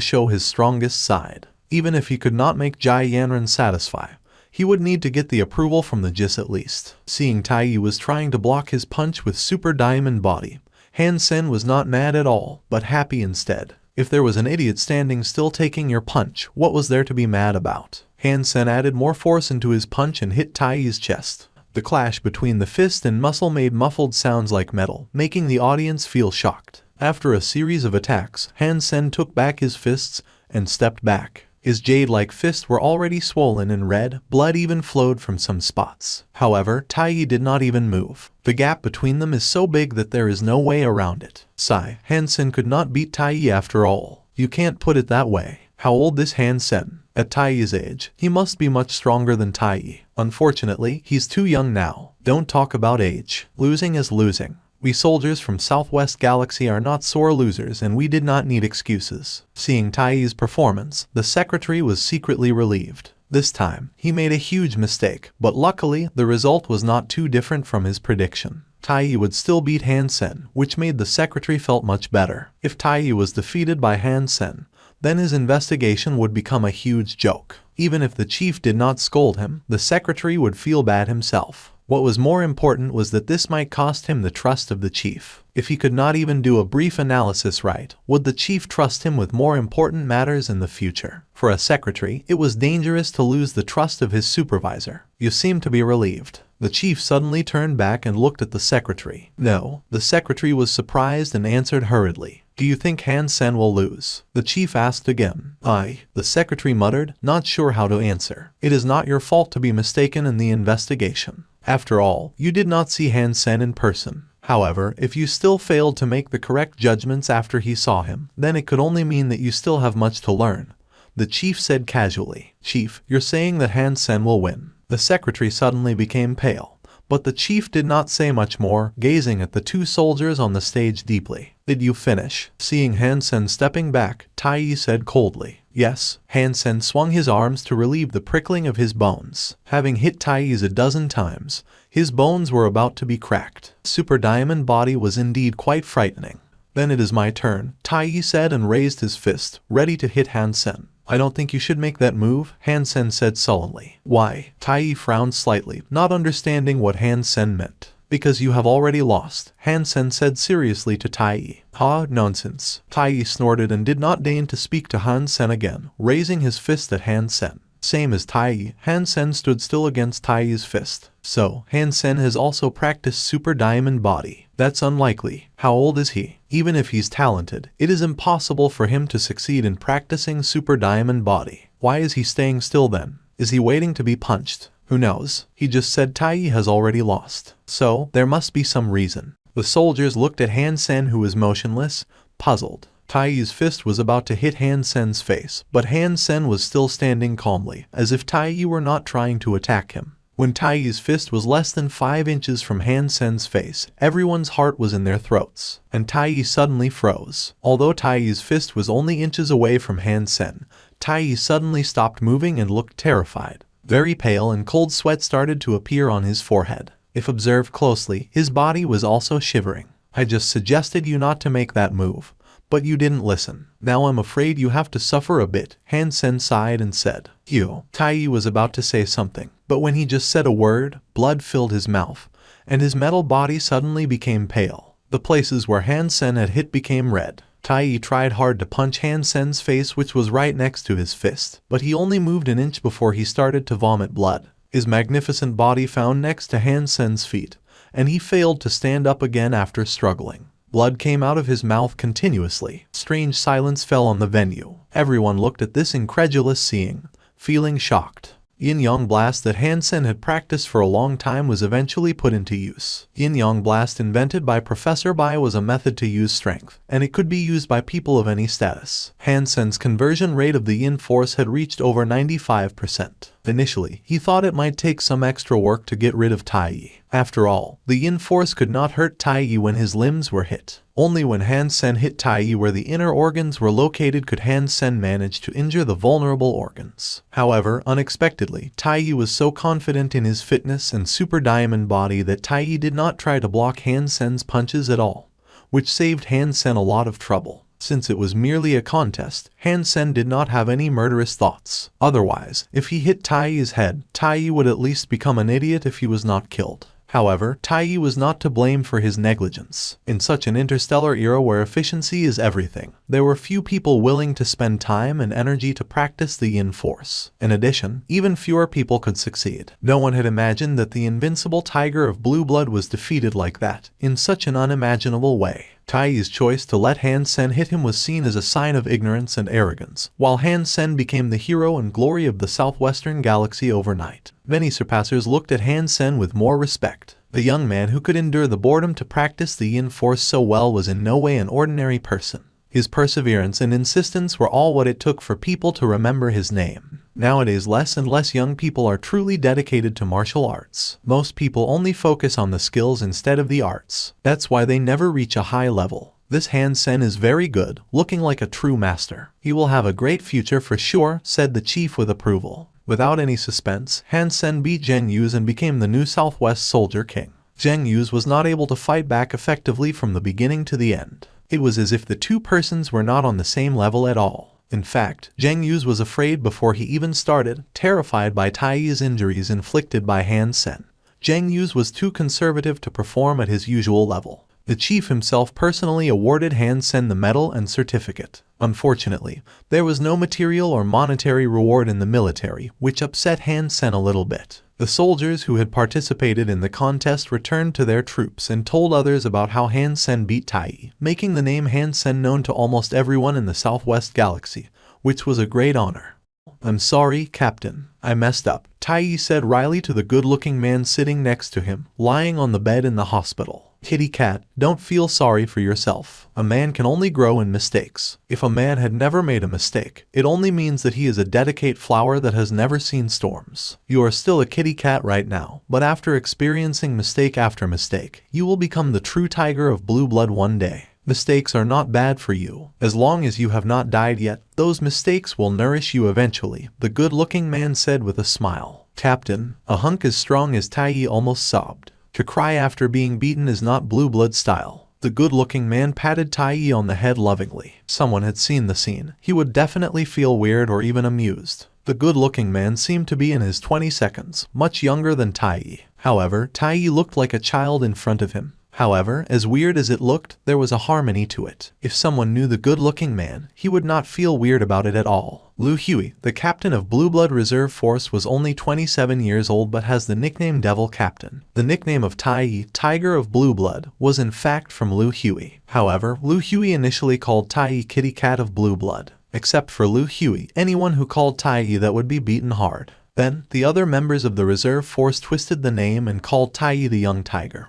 show his strongest side. Even if he could not make Jai Yanran satisfy, he would need to get the approval from the JIS at least. Seeing Tai was trying to block his punch with Super Diamond Body, Hansen was not mad at all, but happy instead. If there was an idiot standing still taking your punch, what was there to be mad about? Hansen added more force into his punch and hit Tai's chest. The clash between the fist and muscle made muffled sounds like metal, making the audience feel shocked. After a series of attacks, Hansen took back his fists and stepped back. His jade-like fists were already swollen and red, blood even flowed from some spots. However, Tai did not even move. The gap between them is so big that there is no way around it. Sigh, Hansen could not beat Tai after all. You can't put it that way. How old is Hansen? At Tai's age, he must be much stronger than Tai. Unfortunately, he's too young now. Don't talk about age. Losing is losing. We soldiers from Southwest Galaxy are not sore losers and we did not need excuses. Seeing Tai's performance, the secretary was secretly relieved. This time, he made a huge mistake, but luckily, the result was not too different from his prediction. Tai would still beat Hansen, which made the secretary felt much better. If Tai was defeated by Hansen, then his investigation would become a huge joke. Even if the chief did not scold him, the secretary would feel bad himself. What was more important was that this might cost him the trust of the chief. If he could not even do a brief analysis right, would the chief trust him with more important matters in the future? For a secretary, it was dangerous to lose the trust of his supervisor. You seem to be relieved. The chief suddenly turned back and looked at the secretary. No, the secretary was surprised and answered hurriedly. Do you think Hansen will lose? The chief asked again. The secretary muttered, not sure how to answer. It is not your fault to be mistaken in the investigation. After all, you did not see Hansen in person. However, if you still failed to make the correct judgments after he saw him, then it could only mean that you still have much to learn. The chief said casually. Chief, you're saying that Hansen will win. The secretary suddenly became pale. But the chief did not say much more, gazing at the two soldiers on the stage deeply. Did you finish? Seeing Hansen stepping back, Tai said coldly. Yes. Hansen swung his arms to relieve the prickling of his bones. Having hit Tai's a dozen times, his bones were about to be cracked. Super Diamond Body was indeed quite frightening. Then it is my turn, Tai said and raised his fist, ready to hit Hansen. I don't think you should make that move, Hansen said sullenly. Why? Tai frowned slightly, not understanding what Hansen meant. Because you have already lost, Hansen said seriously to Tai. Nonsense. Tai snorted and did not deign to speak to Hansen again, raising his fist at Hansen. Same as Tai, Hansen stood still against Tai's fist. So, Hansen has also practiced Super Diamond Body. That's unlikely. How old is he? Even if he's talented, it is impossible for him to succeed in practicing Super Diamond Body. Why is he staying still then? Is he waiting to be punched? Who knows? He just said Tai has already lost. So, there must be some reason. The soldiers looked at Hansen, who was motionless, puzzled. Tai's fist was about to hit Hansen's face, but Hansen was still standing calmly, as if Tai were not trying to attack him. When Tai's fist was less than 5 inches from Hansen's face, everyone's heart was in their throats, and Tai suddenly froze. Although Tai's fist was only inches away from Hansen, Tai suddenly stopped moving and looked terrified. Very pale, and cold sweat started to appear on his forehead. If observed closely, his body was also shivering. I just suggested you not to make that move, but you didn't listen. Now I'm afraid you have to suffer a bit. Hansen sighed and said, "You." Tai was about to say something, but when he just said a word, blood filled his mouth, and his metal body suddenly became pale. The places where Hansen had hit became red. Tai tried hard to punch Hansen's face, which was right next to his fist, but he only moved an inch before he started to vomit blood. His magnificent body found next to Hansen's feet, and he failed to stand up again after struggling. Blood came out of his mouth continuously. Strange silence fell on the venue. Everyone looked at this incredulous seeing, feeling shocked. Yin-Yang Blast that Hansen had practiced for a long time was eventually put into use. Yin-Yang Blast, invented by Professor Bai, was a method to use strength, and it could be used by people of any status. Hansen's conversion rate of the Yin Force had reached over 95%. Initially, he thought it might take some extra work to get rid of Tai. After all, the Yin Force could not hurt Tai when his limbs were hit. Only when Hansen hit Tai where the inner organs were located could Hansen manage to injure the vulnerable organs. However, unexpectedly, Tai was so confident in his fitness and super diamond body that Tai did not try to block Hansen's punches at all, which saved Hansen a lot of trouble. Since it was merely a contest, Hansen did not have any murderous thoughts. Otherwise, if he hit Tai's head, Tai would at least become an idiot if he was not killed. However, Tai was not to blame for his negligence. In such an interstellar era where efficiency is everything, there were few people willing to spend time and energy to practice the Yin Force. In addition, even fewer people could succeed. No one had imagined that the invincible tiger of blue blood was defeated like that, in such an unimaginable way. Tai's choice to let Hansen hit him was seen as a sign of ignorance and arrogance, while Hansen became the hero and glory of the southwestern galaxy overnight. Many surpassers looked at Hansen with more respect. The young man who could endure the boredom to practice the Yin Force so well was in no way an ordinary person. His perseverance and insistence were all what it took for people to remember his name. Nowadays, less and less young people are truly dedicated to martial arts. Most people only focus on the skills instead of the arts. That's why they never reach a high level. This Hansen is very good, looking like a true master. He will have a great future for sure, said the chief with approval. Without any suspense, Hansen beat Zheng Yu's and became the new Southwest Soldier King. Zheng Yu's was not able to fight back effectively from the beginning to the end. It was as if the two persons were not on the same level at all. In fact, Zheng Yu's was afraid before he even started, terrified by Tai's injuries inflicted by Hansen. Zheng Yu's was too conservative to perform at his usual level. The chief himself personally awarded Hansen the medal and certificate. Unfortunately, there was no material or monetary reward in the military, which upset Hansen a little bit. The soldiers who had participated in the contest returned to their troops and told others about how Hansen beat Tai, making the name Hansen known to almost everyone in the Southwest Galaxy, which was a great honor. "I'm sorry, Captain. I messed up," Tai said wryly to the good-looking man sitting next to him, lying on the bed in the hospital. "Kitty cat, don't feel sorry for yourself. A man can only grow in mistakes. If a man had never made a mistake, it only means that he is a dedicated flower that has never seen storms. You are still a kitty cat right now, but after experiencing mistake after mistake, you will become the true tiger of blue blood one day. Mistakes are not bad for you. As long as you have not died yet, those mistakes will nourish you eventually," the good-looking man said with a smile. "Captain, a hunk as strong as Tai almost sobbed. To cry after being beaten is not blue blood style." The good-looking man patted Tai on the head lovingly. Someone had seen the scene. He would definitely feel weird or even amused. The good-looking man seemed to be in his 20s, much younger than Tai. However, Tai looked like a child in front of him. However, as weird as it looked, there was a harmony to it. If someone knew the good-looking man, he would not feel weird about it at all. Liu Hui, the captain of Blue Blood Reserve Force, was only 27 years old but has the nickname Devil Captain. The nickname of Tai, Tiger of Blue Blood, was in fact from Liu Hui. However, Liu Hui initially called Tai Kitty Cat of Blue Blood. Except for Liu Hui, anyone who called Tai that would be beaten hard. Then, the other members of the reserve force twisted the name and called Tai the Young Tiger.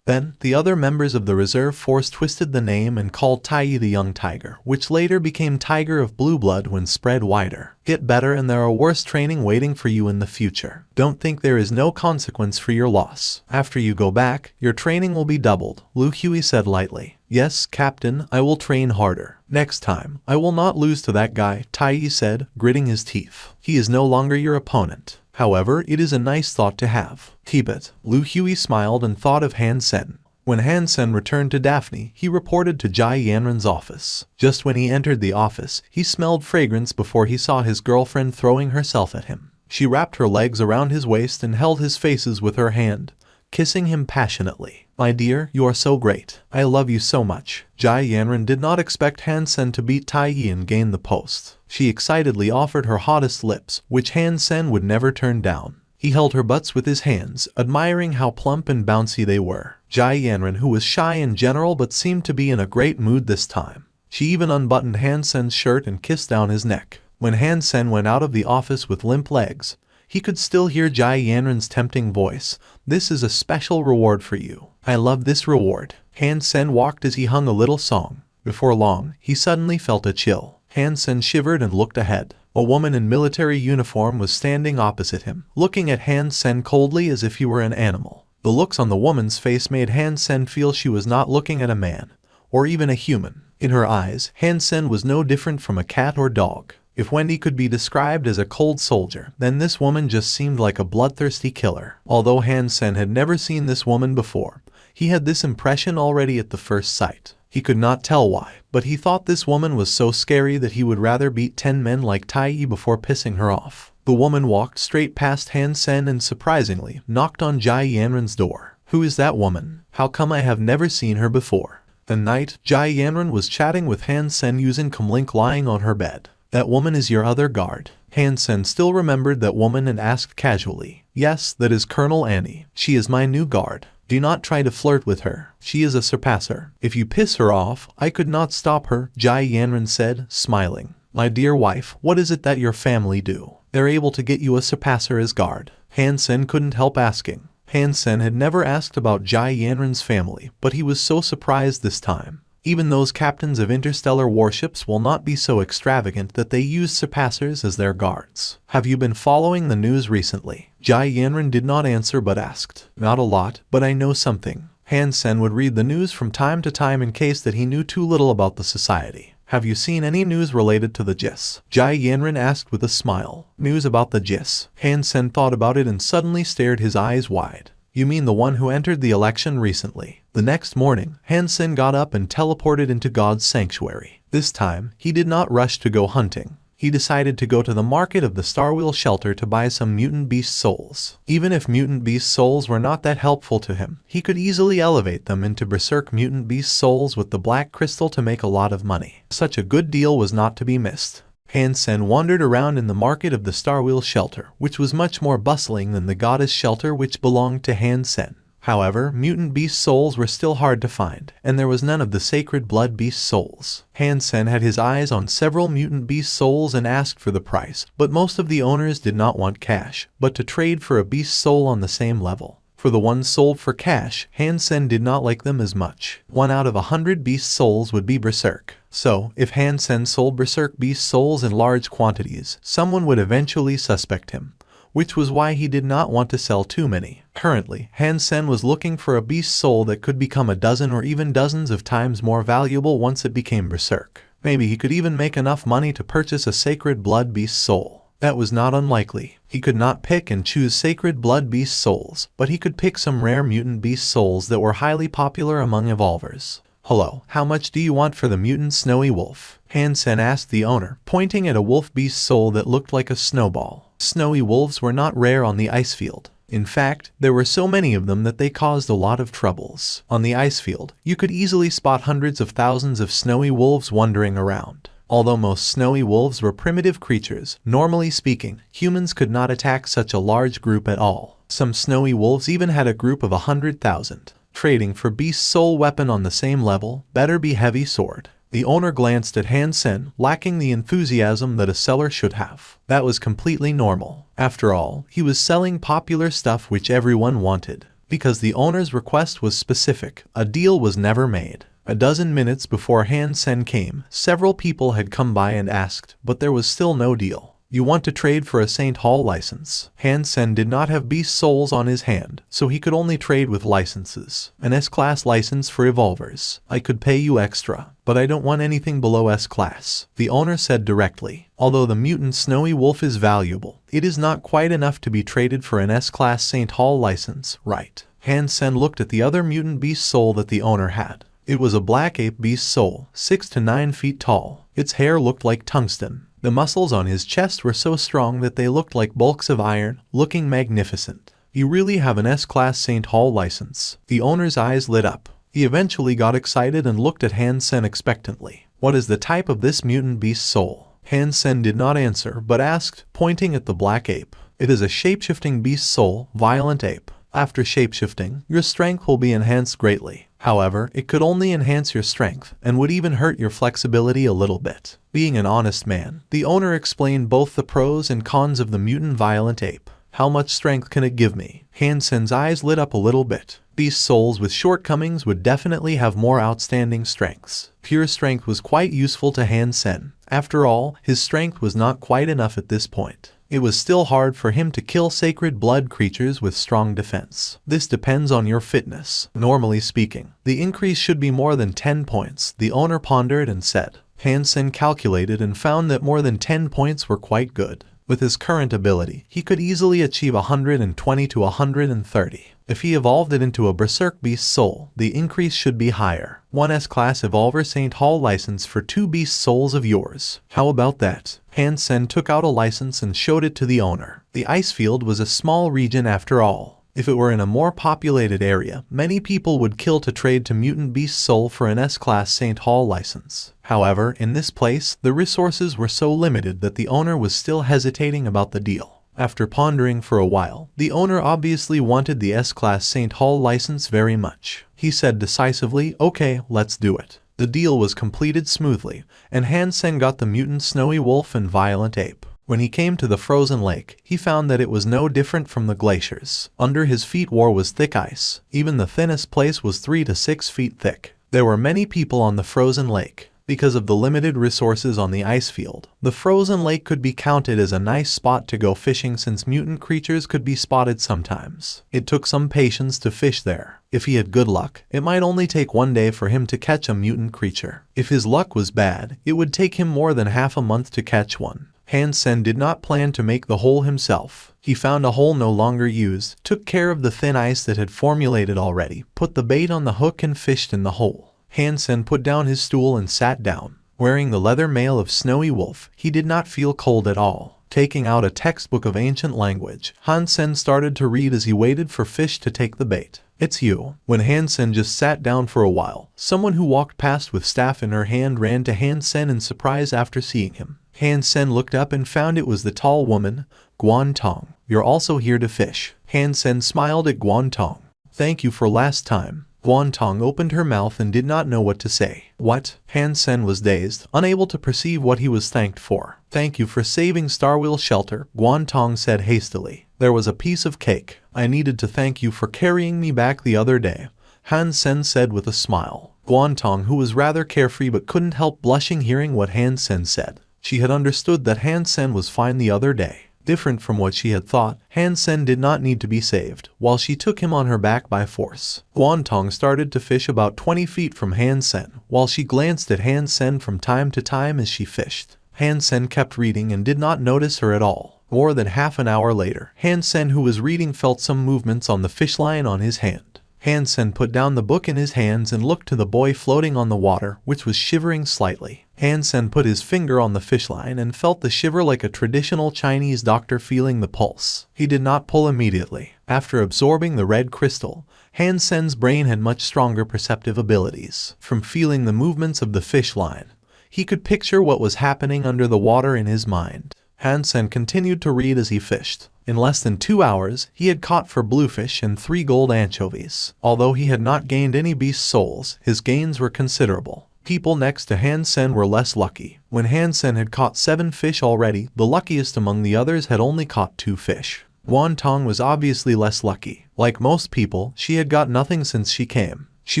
Then, the other members of the reserve force twisted the name and called Tai the Young Tiger, which later became Tiger of Blue Blood when spread wider. Get better and there are worse training waiting for you in the future. Don't think there is no consequence for your loss. After you go back, your training will be doubled, Liu Hui said lightly. Yes, Captain, I will train harder. Next time, I will not lose to that guy, Tai said, gritting his teeth. He is no longer your opponent. However, it is a nice thought to have. Keep it. Liu Hui smiled and thought of Hansen. When Hansen returned to Daphne, he reported to Jai Yanren's office. Just when he entered the office, he smelled fragrance before he saw his girlfriend throwing herself at him. She wrapped her legs around his waist and held his faces with her hand, kissing him passionately. My dear, you are so great. I love you so much. Jai Yanren did not expect Hansen to beat Tai and gain the post. She excitedly offered her hottest lips, which Hansen would never turn down. He held her butts with his hands, admiring how plump and bouncy they were. Jai Yanren, who was shy in general but seemed to be in a great mood this time. She even unbuttoned Hansen's shirt and kissed down his neck. When Hansen went out of the office with limp legs, he could still hear Jai Yanren's tempting voice. This is a special reward for you. I love this reward. Hansen walked as he hung a little song. Before long, he suddenly felt a chill. Hansen shivered and looked ahead. A woman in military uniform was standing opposite him, looking at Hansen coldly as if he were an animal. The looks on the woman's face made Hansen feel she was not looking at a man, or even a human. In her eyes, Hansen was no different from a cat or dog. If Wendy could be described as a cold soldier, then this woman just seemed like a bloodthirsty killer. Although Hansen had never seen this woman before, he had this impression already at the first sight. He could not tell why, but he thought this woman was so scary that he would rather beat 10 men like Tai before pissing her off. The woman walked straight past Hansen and surprisingly knocked on Jai Yanren's door. Who is that woman? How come I have never seen her before? That night, Jai Yanren was chatting with Hansen using Comlink lying on her bed. That woman is your other guard. Hansen still remembered that woman and asked casually. Yes, that is Colonel Annie. She is my new guard. Do not try to flirt with her. She is a surpasser. If you piss her off, I could not stop her, Jai Yanren said, smiling. My dear wife, what is it that your family do? They're able to get you a surpasser as guard. Hansen couldn't help asking. Hansen had never asked about Jai Yanren's family, but he was so surprised this time. Even those captains of interstellar warships will not be so extravagant that they use surpassers as their guards. Have you been following the news recently? Jai Yanren did not answer but asked. Not a lot, but I know something. Hansen would read the news from time to time in case that he knew too little about the society. Have you seen any news related to the JIS? Jai Yanren asked with a smile. News about the JIS? Hansen thought about it and suddenly stared his eyes wide. You mean the one who entered the election recently? The next morning, Hansen got up and teleported into God's sanctuary. This time, he did not rush to go hunting. He decided to go to the market of the Starwheel shelter to buy some mutant beast souls. Even if mutant beast souls were not that helpful to him, he could easily elevate them into berserk mutant beast souls with the black crystal to make a lot of money. Such a good deal was not to be missed. Hansen wandered around in the market of the Starwheel shelter, which was much more bustling than the goddess shelter which belonged to Hansen. However, mutant beast souls were still hard to find, and there was none of the sacred blood beast souls. Hansen had his eyes on several mutant beast souls and asked for the price, but most of the owners did not want cash, but to trade for a beast soul on the same level. For the ones sold for cash, Hansen did not like them as much. 1 out of 100 beast souls would be berserk. So, if Hansen sold berserk beast souls in large quantities, someone would eventually suspect him, which was why he did not want to sell too many. Currently, Hansen was looking for a beast soul that could become a dozen or even dozens of times more valuable once it became berserk. Maybe he could even make enough money to purchase a sacred blood beast soul. That was not unlikely. He could not pick and choose sacred blood beast souls, but he could pick some rare mutant beast souls that were highly popular among evolvers. Hello, how much do you want for the mutant snowy wolf? Hansen asked the owner, pointing at a wolf beast soul that looked like a snowball. Snowy wolves were not rare on the ice field. In fact, there were so many of them that they caused a lot of troubles. On the ice field, you could easily spot hundreds of thousands of snowy wolves wandering around. Although most snowy wolves were primitive creatures, normally speaking, humans could not attack such a large group at all. Some snowy wolves even had a group of 100,000. Trading for beast soul weapon on the same level, better be heavy sword. The owner glanced at Hansen, lacking the enthusiasm that a seller should have. That was completely normal. After all, he was selling popular stuff which everyone wanted. Because the owner's request was specific, a deal was never made. A dozen minutes before Hansen came, several people had come by and asked, but there was still no deal. You want to trade for a St. Hall license? Hansen did not have beast souls on his hand, so he could only trade with licenses. An S-class license for evolvers. I could pay you extra, but I don't want anything below S-class, the owner said directly. Although the mutant snowy wolf is valuable, it is not quite enough to be traded for an S-class St. Hall license, right? Hansen looked at the other mutant beast soul that the owner had. It was a black ape beast soul, 6 to 9 feet tall. Its hair looked like tungsten. The muscles on his chest were so strong that they looked like bulks of iron, looking magnificent. You really have an S-class St. Hall license. The owner's eyes lit up. He eventually got excited and looked at Hansen expectantly. What is the type of this mutant beast soul? Hansen did not answer, but asked, pointing at the black ape. It is a shapeshifting beast soul, violent ape. After shapeshifting, your strength will be enhanced greatly. However, it could only enhance your strength, and would even hurt your flexibility a little bit. Being an honest man, the owner explained both the pros and cons of the mutant violent ape. How much strength can it give me? Hansen's eyes lit up a little bit. Beast souls with shortcomings would definitely have more outstanding strengths. Pure strength was quite useful to Hansen. After all, his strength was not quite enough at this point. It was still hard for him to kill sacred blood creatures with strong defense. This depends on your fitness. Normally speaking, the increase should be more than 10 points, the owner pondered and said. Hansen calculated and found that more than 10 points were quite good. With his current ability, he could easily achieve 120 to 130. If he evolved it into a Berserk Beast Soul, the increase should be higher. 1 S-Class Evolver St. Hall license for 2 Beast Souls of yours. How about that? Hansen took out a license and showed it to the owner. The ice field was a small region after all. If it were in a more populated area, many people would kill to trade to Mutant Beast Soul for an S-Class St. Hall license. However, in this place, the resources were so limited that the owner was still hesitating about the deal. After pondering for a while, the owner obviously wanted the S-Class St. Hall license very much. He said decisively, okay, let's do it. The deal was completed smoothly, and Hansen got the mutant snowy wolf and violent ape. When he came to the frozen lake, he found that it was no different from the glaciers. Under his feet was thick ice. Even the thinnest place was 3 to 6 feet thick. There were many people on the frozen lake. Because of the limited resources on the ice field, the frozen lake could be counted as a nice spot to go fishing since mutant creatures could be spotted sometimes. It took some patience to fish there. If he had good luck, it might only take 1 day for him to catch a mutant creature. If his luck was bad, it would take him more than half a month to catch one. Hansen did not plan to make the hole himself. He found a hole no longer used, took care of the thin ice that had formulated already, put the bait on the hook and fished in the hole. Hansen put down his stool and sat down. Wearing the leather mail of Snowy Wolf, he did not feel cold at all. Taking out a textbook of ancient language, Hansen started to read as he waited for fish to take the bait. It's you. When Hansen just sat down for a while, someone who walked past with staff in her hand ran to Hansen in surprise after seeing him. Hansen looked up and found it was the tall woman, Guantong. You're also here to fish. Hansen smiled at Guantong. Thank you for last time. Guantong opened her mouth and did not know what to say. What? Hansen was dazed, unable to perceive what he was thanked for. Thank you for saving Starwheel Shelter, Guantong said hastily. There was a piece of cake. I needed to thank you for carrying me back the other day, Hansen said with a smile. Guantong, who was rather carefree but couldn't help blushing hearing what Hansen said. She had understood that Hansen was fine the other day. Different from what she had thought, Hansen did not need to be saved, while she took him on her back by force. Guantong started to fish about 20 feet from Hansen, while she glanced at Hansen from time to time as she fished. Hansen kept reading and did not notice her at all. More than half an hour later, Hansen, who was reading, felt some movements on the fish line on his hand. Hansen put down the book in his hands and looked to the boy floating on the water, which was shivering slightly. Hansen put his finger on the fish line and felt the shiver like a traditional Chinese doctor feeling the pulse. He did not pull immediately. After absorbing the red crystal, Hansen's brain had much stronger perceptive abilities. From feeling the movements of the fish line, he could picture what was happening under the water in his mind. Hansen continued to read as he fished. In less than 2 hours, he had caught 4 bluefish and 3 gold anchovies. Although he had not gained any beast souls, his gains were considerable. People next to Hansen were less lucky. When Hansen had caught 7 fish already, the luckiest among the others had only caught 2 fish. Guantong was obviously less lucky. Like most people, she had got nothing since she came. She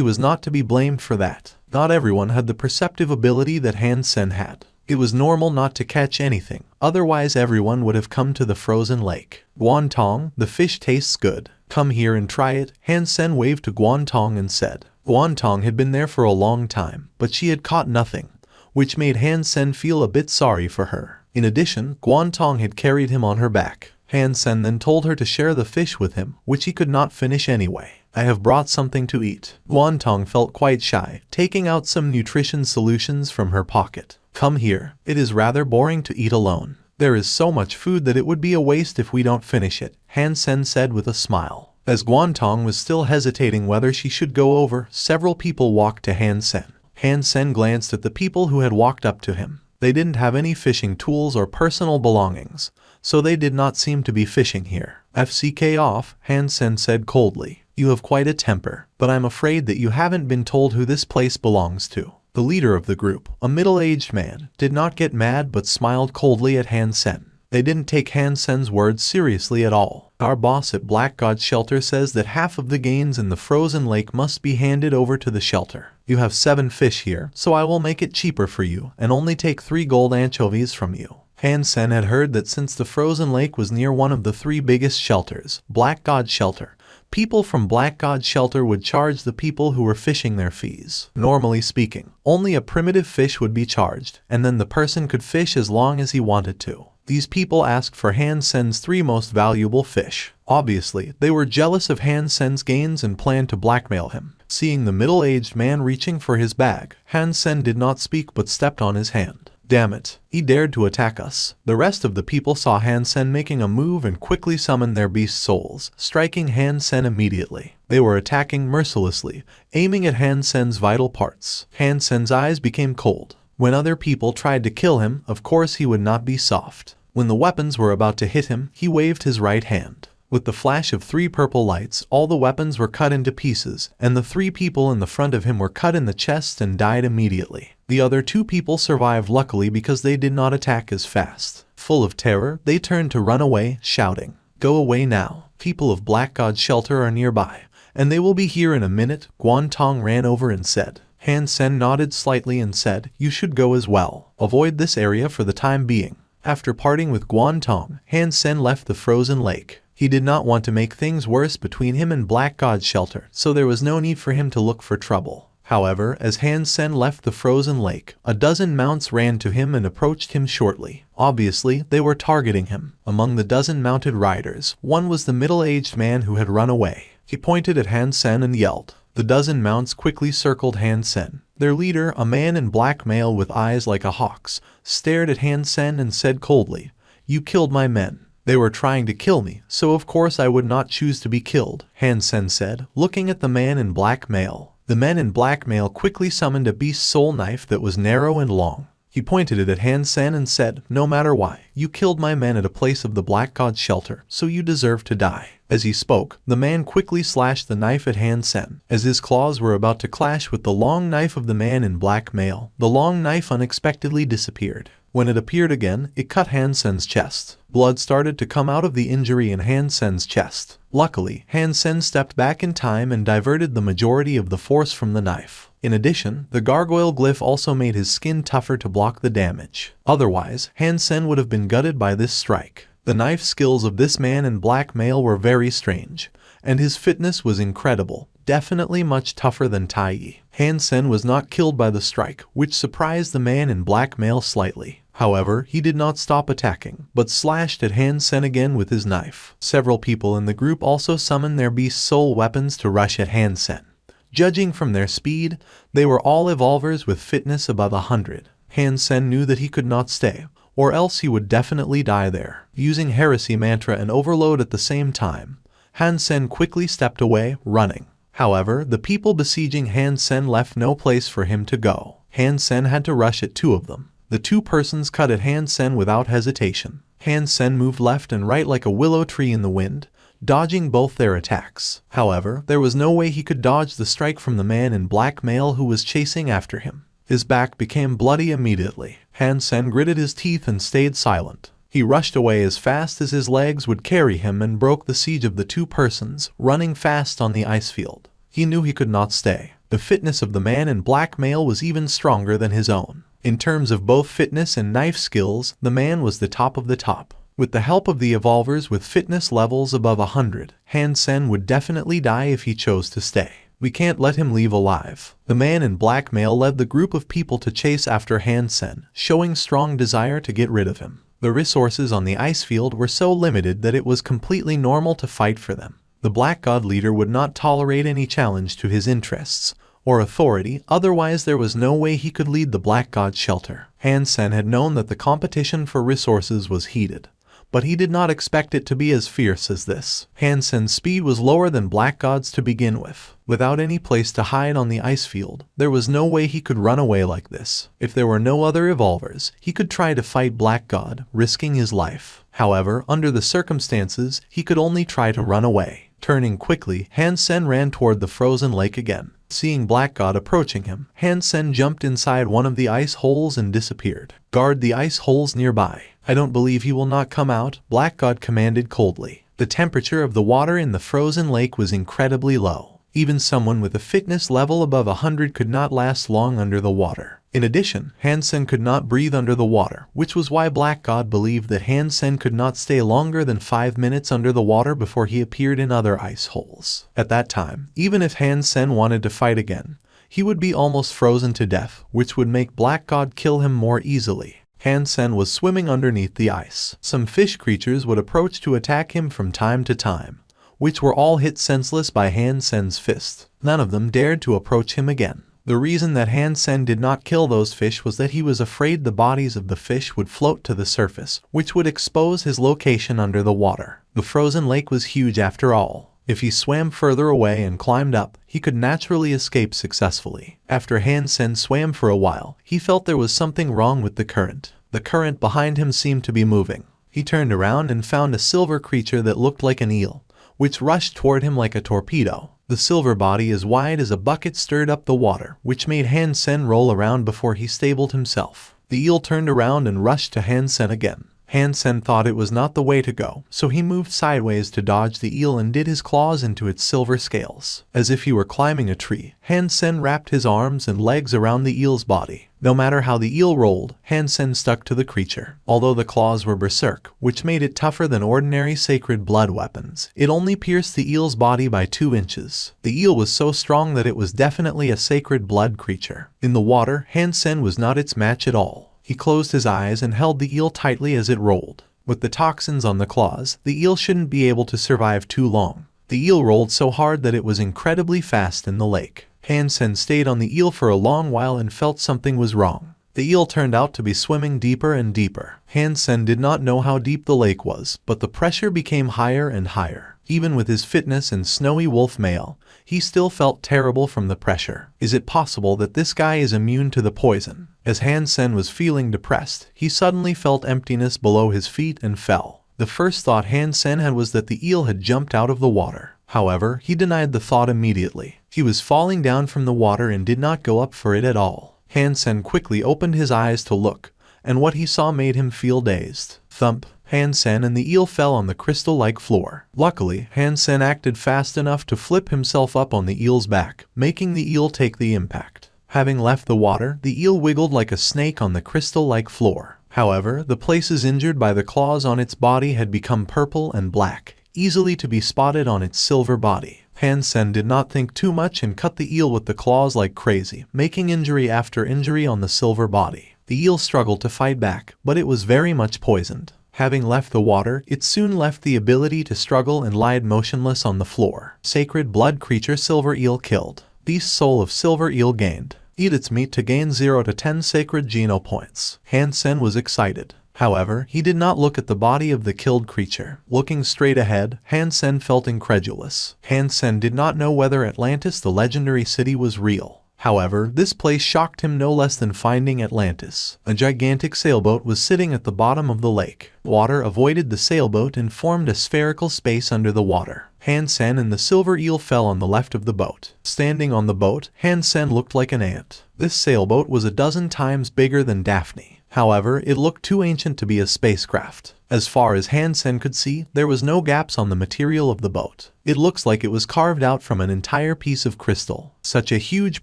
was not to be blamed for that. Not everyone had the perceptive ability that Hansen had. It was normal not to catch anything, otherwise everyone would have come to the frozen lake. Guantong, the fish tastes good. Come here and try it. Hansen waved to Guantong and said. Guantong had been there for a long time, but she had caught nothing, which made Hansen feel a bit sorry for her. In addition, Guantong had carried him on her back. Hansen then told her to share the fish with him, which he could not finish anyway. I have brought something to eat. Guantong felt quite shy, taking out some nutrition solutions from her pocket. Come here. It is rather boring to eat alone. There is so much food that it would be a waste if we don't finish it, Hansen said with a smile. As Guantong was still hesitating whether she should go over, several people walked to Hansen. Hansen glanced at the people who had walked up to him. They didn't have any fishing tools or personal belongings, so they did not seem to be fishing here. FCK off, Hansen said coldly. You have quite a temper, but I'm afraid that you haven't been told who this place belongs to. The leader of the group, a middle-aged man, did not get mad but smiled coldly at Hansen. They didn't take Hansen's words seriously at all. Our boss at Black God Shelter says that half of the gains in the frozen lake must be handed over to the shelter. You have 7 fish here, so I will make it cheaper for you and only take 3 gold anchovies from you. Hansen had heard that since the frozen lake was near one of the 3 biggest shelters, Black God Shelter, people from Black God Shelter would charge the people who were fishing their fees. Normally speaking, only a primitive fish would be charged, and then the person could fish as long as he wanted to. These people asked for Hansen's 3 most valuable fish. Obviously, they were jealous of Hansen's gains and planned to blackmail him. Seeing the middle-aged man reaching for his bag, Hansen did not speak but stepped on his hand. Damn it, he dared to attack us. The rest of the people saw Hansen making a move and quickly summoned their beast souls, striking Hansen immediately. They were attacking mercilessly, aiming at Hansen's vital parts. Hansen's eyes became cold. When other people tried to kill him, of course he would not be soft. When the weapons were about to hit him, he waved his right hand. With the flash of 3 purple lights, all the weapons were cut into pieces, and the 3 people in the front of him were cut in the chest and died immediately. The other 2 people survived luckily because they did not attack as fast. Full of terror, they turned to run away, shouting, "Go away now. People of Black God Shelter are nearby, and they will be here in a minute." Guantong ran over and said. Hansen nodded slightly and said, "You should go as well. Avoid this area for the time being." After parting with Guantong, Hansen left the frozen lake. He did not want to make things worse between him and Black God Shelter, so there was no need for him to look for trouble. However, as Hansen left the frozen lake, a dozen mounts ran to him and approached him shortly. Obviously, they were targeting him. Among the dozen mounted riders, one was the middle-aged man who had run away. He pointed at Hansen and yelled. The dozen mounts quickly circled Hansen. Their leader, a man in black mail with eyes like a hawk's, stared at Hansen and said coldly, "You killed my men. They were trying to kill me, so of course I would not choose to be killed," Hansen said, looking at the man in black mail. The man in black mail quickly summoned a beast soul knife that was narrow and long. He pointed it at Hansen and said, "No matter why, you killed my men at a place of the Black God Shelter, so you deserve to die." As he spoke, the man quickly slashed the knife at Hansen. As his claws were about to clash with the long knife of the man in black mail, the long knife unexpectedly disappeared. When it appeared again, it cut Hansen's chest. Blood started to come out of the injury in Hansen's chest. Luckily, Hansen stepped back in time and diverted the majority of the force from the knife. In addition, the gargoyle glyph also made his skin tougher to block the damage. Otherwise, Hansen would have been gutted by this strike. The knife skills of this man in black mail were very strange, and his fitness was incredible, definitely much tougher than Tai. Hansen was not killed by the strike, which surprised the man in black mail slightly. However, he did not stop attacking, but slashed at Hansen again with his knife. Several people in the group also summoned their beast soul weapons to rush at Hansen. Judging from their speed, they were all evolvers with fitness above 100. Hansen knew that he could not stay, or else he would definitely die there. Using Heresy Mantra and Overload at the same time, Hansen quickly stepped away, running. However, the people besieging Hansen left no place for him to go. Hansen had to rush at two of them. The two persons cut at Hansen without hesitation. Hansen moved left and right like a willow tree in the wind, dodging both their attacks. However, there was no way he could dodge the strike from the man in black mail who was chasing after him. His back became bloody immediately. Hansen gritted his teeth and stayed silent. He rushed away as fast as his legs would carry him and broke the siege of the two persons, running fast on the ice field. He knew he could not stay. The fitness of the man in black mail was even stronger than his own. In terms of both fitness and knife skills, the man was the top of the top. With the help of the evolvers with fitness levels above 100, Hansen would definitely die if he chose to stay. We can't let him leave alive. The man in black mail led the group of people to chase after Hansen, showing strong desire to get rid of him. The resources on the ice field were so limited that it was completely normal to fight for them. The Black God leader would not tolerate any challenge to his interests or authority, otherwise there was no way he could lead the Black God shelter. Hansen had known that the competition for resources was heated, but he did not expect it to be as fierce as this. Hansen's speed was lower than Black God's to begin with. Without any place to hide on the ice field, there was no way he could run away like this. If there were no other evolvers, he could try to fight Black God, risking his life. However, under the circumstances, he could only try to run away. Turning quickly, Hansen ran toward the frozen lake again. Seeing Black God approaching him, Hansen jumped inside one of the ice holes and disappeared. Guard the ice holes nearby. I don't believe he will not come out, Black God commanded coldly. The temperature of the water in the frozen lake was incredibly low. Even someone with a fitness level above 100 could not last long under the water. In addition, Hansen could not breathe under the water, which was why Black God believed that Hansen could not stay longer than 5 minutes under the water before he appeared in other ice holes. At that time, even if Hansen wanted to fight again, he would be almost frozen to death, which would make Black God kill him more easily. Hansen was swimming underneath the ice. Some fish creatures would approach to attack him from time to time, which were all hit senseless by Hansen's fist. None of them dared to approach him again. The reason that Hansen did not kill those fish was that he was afraid the bodies of the fish would float to the surface, which would expose his location under the water. The frozen lake was huge after all. If he swam further away and climbed up, he could naturally escape successfully. After Hansen swam for a while, he felt there was something wrong with the current. The current behind him seemed to be moving. He turned around and found a silver creature that looked like an eel, which rushed toward him like a torpedo. The silver body as wide as a bucket stirred up the water, which made Hansen roll around before he stabilized himself. The eel turned around and rushed to Hansen again. Hansen thought it was not the way to go, so he moved sideways to dodge the eel and did his claws into its silver scales. As if he were climbing a tree, Hansen wrapped his arms and legs around the eel's body. No matter how the eel rolled, Hansen stuck to the creature. Although the claws were berserk, which made it tougher than ordinary sacred blood weapons, it only pierced the eel's body by 2 inches. The eel was so strong that it was definitely a sacred blood creature. In the water, Hansen was not its match at all. He closed his eyes and held the eel tightly as it rolled. With the toxins on the claws, the eel shouldn't be able to survive too long. The eel rolled so hard that it was incredibly fast in the lake. Hansen stayed on the eel for a long while and felt something was wrong. The eel turned out to be swimming deeper and deeper. Hansen did not know how deep the lake was, but the pressure became higher and higher. Even with his fitness and snowy wolf mail, he still felt terrible from the pressure. Is it possible that this guy is immune to the poison? As Hansen was feeling depressed, he suddenly felt emptiness below his feet and fell. The first thought Hansen had was that the eel had jumped out of the water. However, he denied the thought immediately. He was falling down from the water and did not go up for it at all. Hansen quickly opened his eyes to look, and what he saw made him feel dazed. Thump! Hansen and the eel fell on the crystal-like floor. Luckily, Hansen acted fast enough to flip himself up on the eel's back, making the eel take the impact. Having left the water, the eel wiggled like a snake on the crystal-like floor. However, the places injured by the claws on its body had become purple and black, easily to be spotted on its silver body. Hansen did not think too much and cut the eel with the claws like crazy, making injury after injury on the silver body. The eel struggled to fight back, but it was very much poisoned. Having left the water, it soon left the ability to struggle and lied motionless on the floor. Sacred blood creature silver eel killed. Beast soul of silver eel gained. Eat its meat to gain 0 to 10 sacred geno points. Hansen was excited. However, he did not look at the body of the killed creature. Looking straight ahead, Hansen felt incredulous. Hansen did not know whether Atlantis, the legendary city, was real. However, this place shocked him no less than finding Atlantis. A gigantic sailboat was sitting at the bottom of the lake. Water avoided the sailboat and formed a spherical space under the water. Hansen and the silver eel fell on the left of the boat. Standing on the boat, Hansen looked like an ant. This sailboat was a dozen times bigger than Daphne. However, it looked too ancient to be a spacecraft. As far as Hansen could see, there was no gaps on the material of the boat. It looks like it was carved out from an entire piece of crystal. Such a huge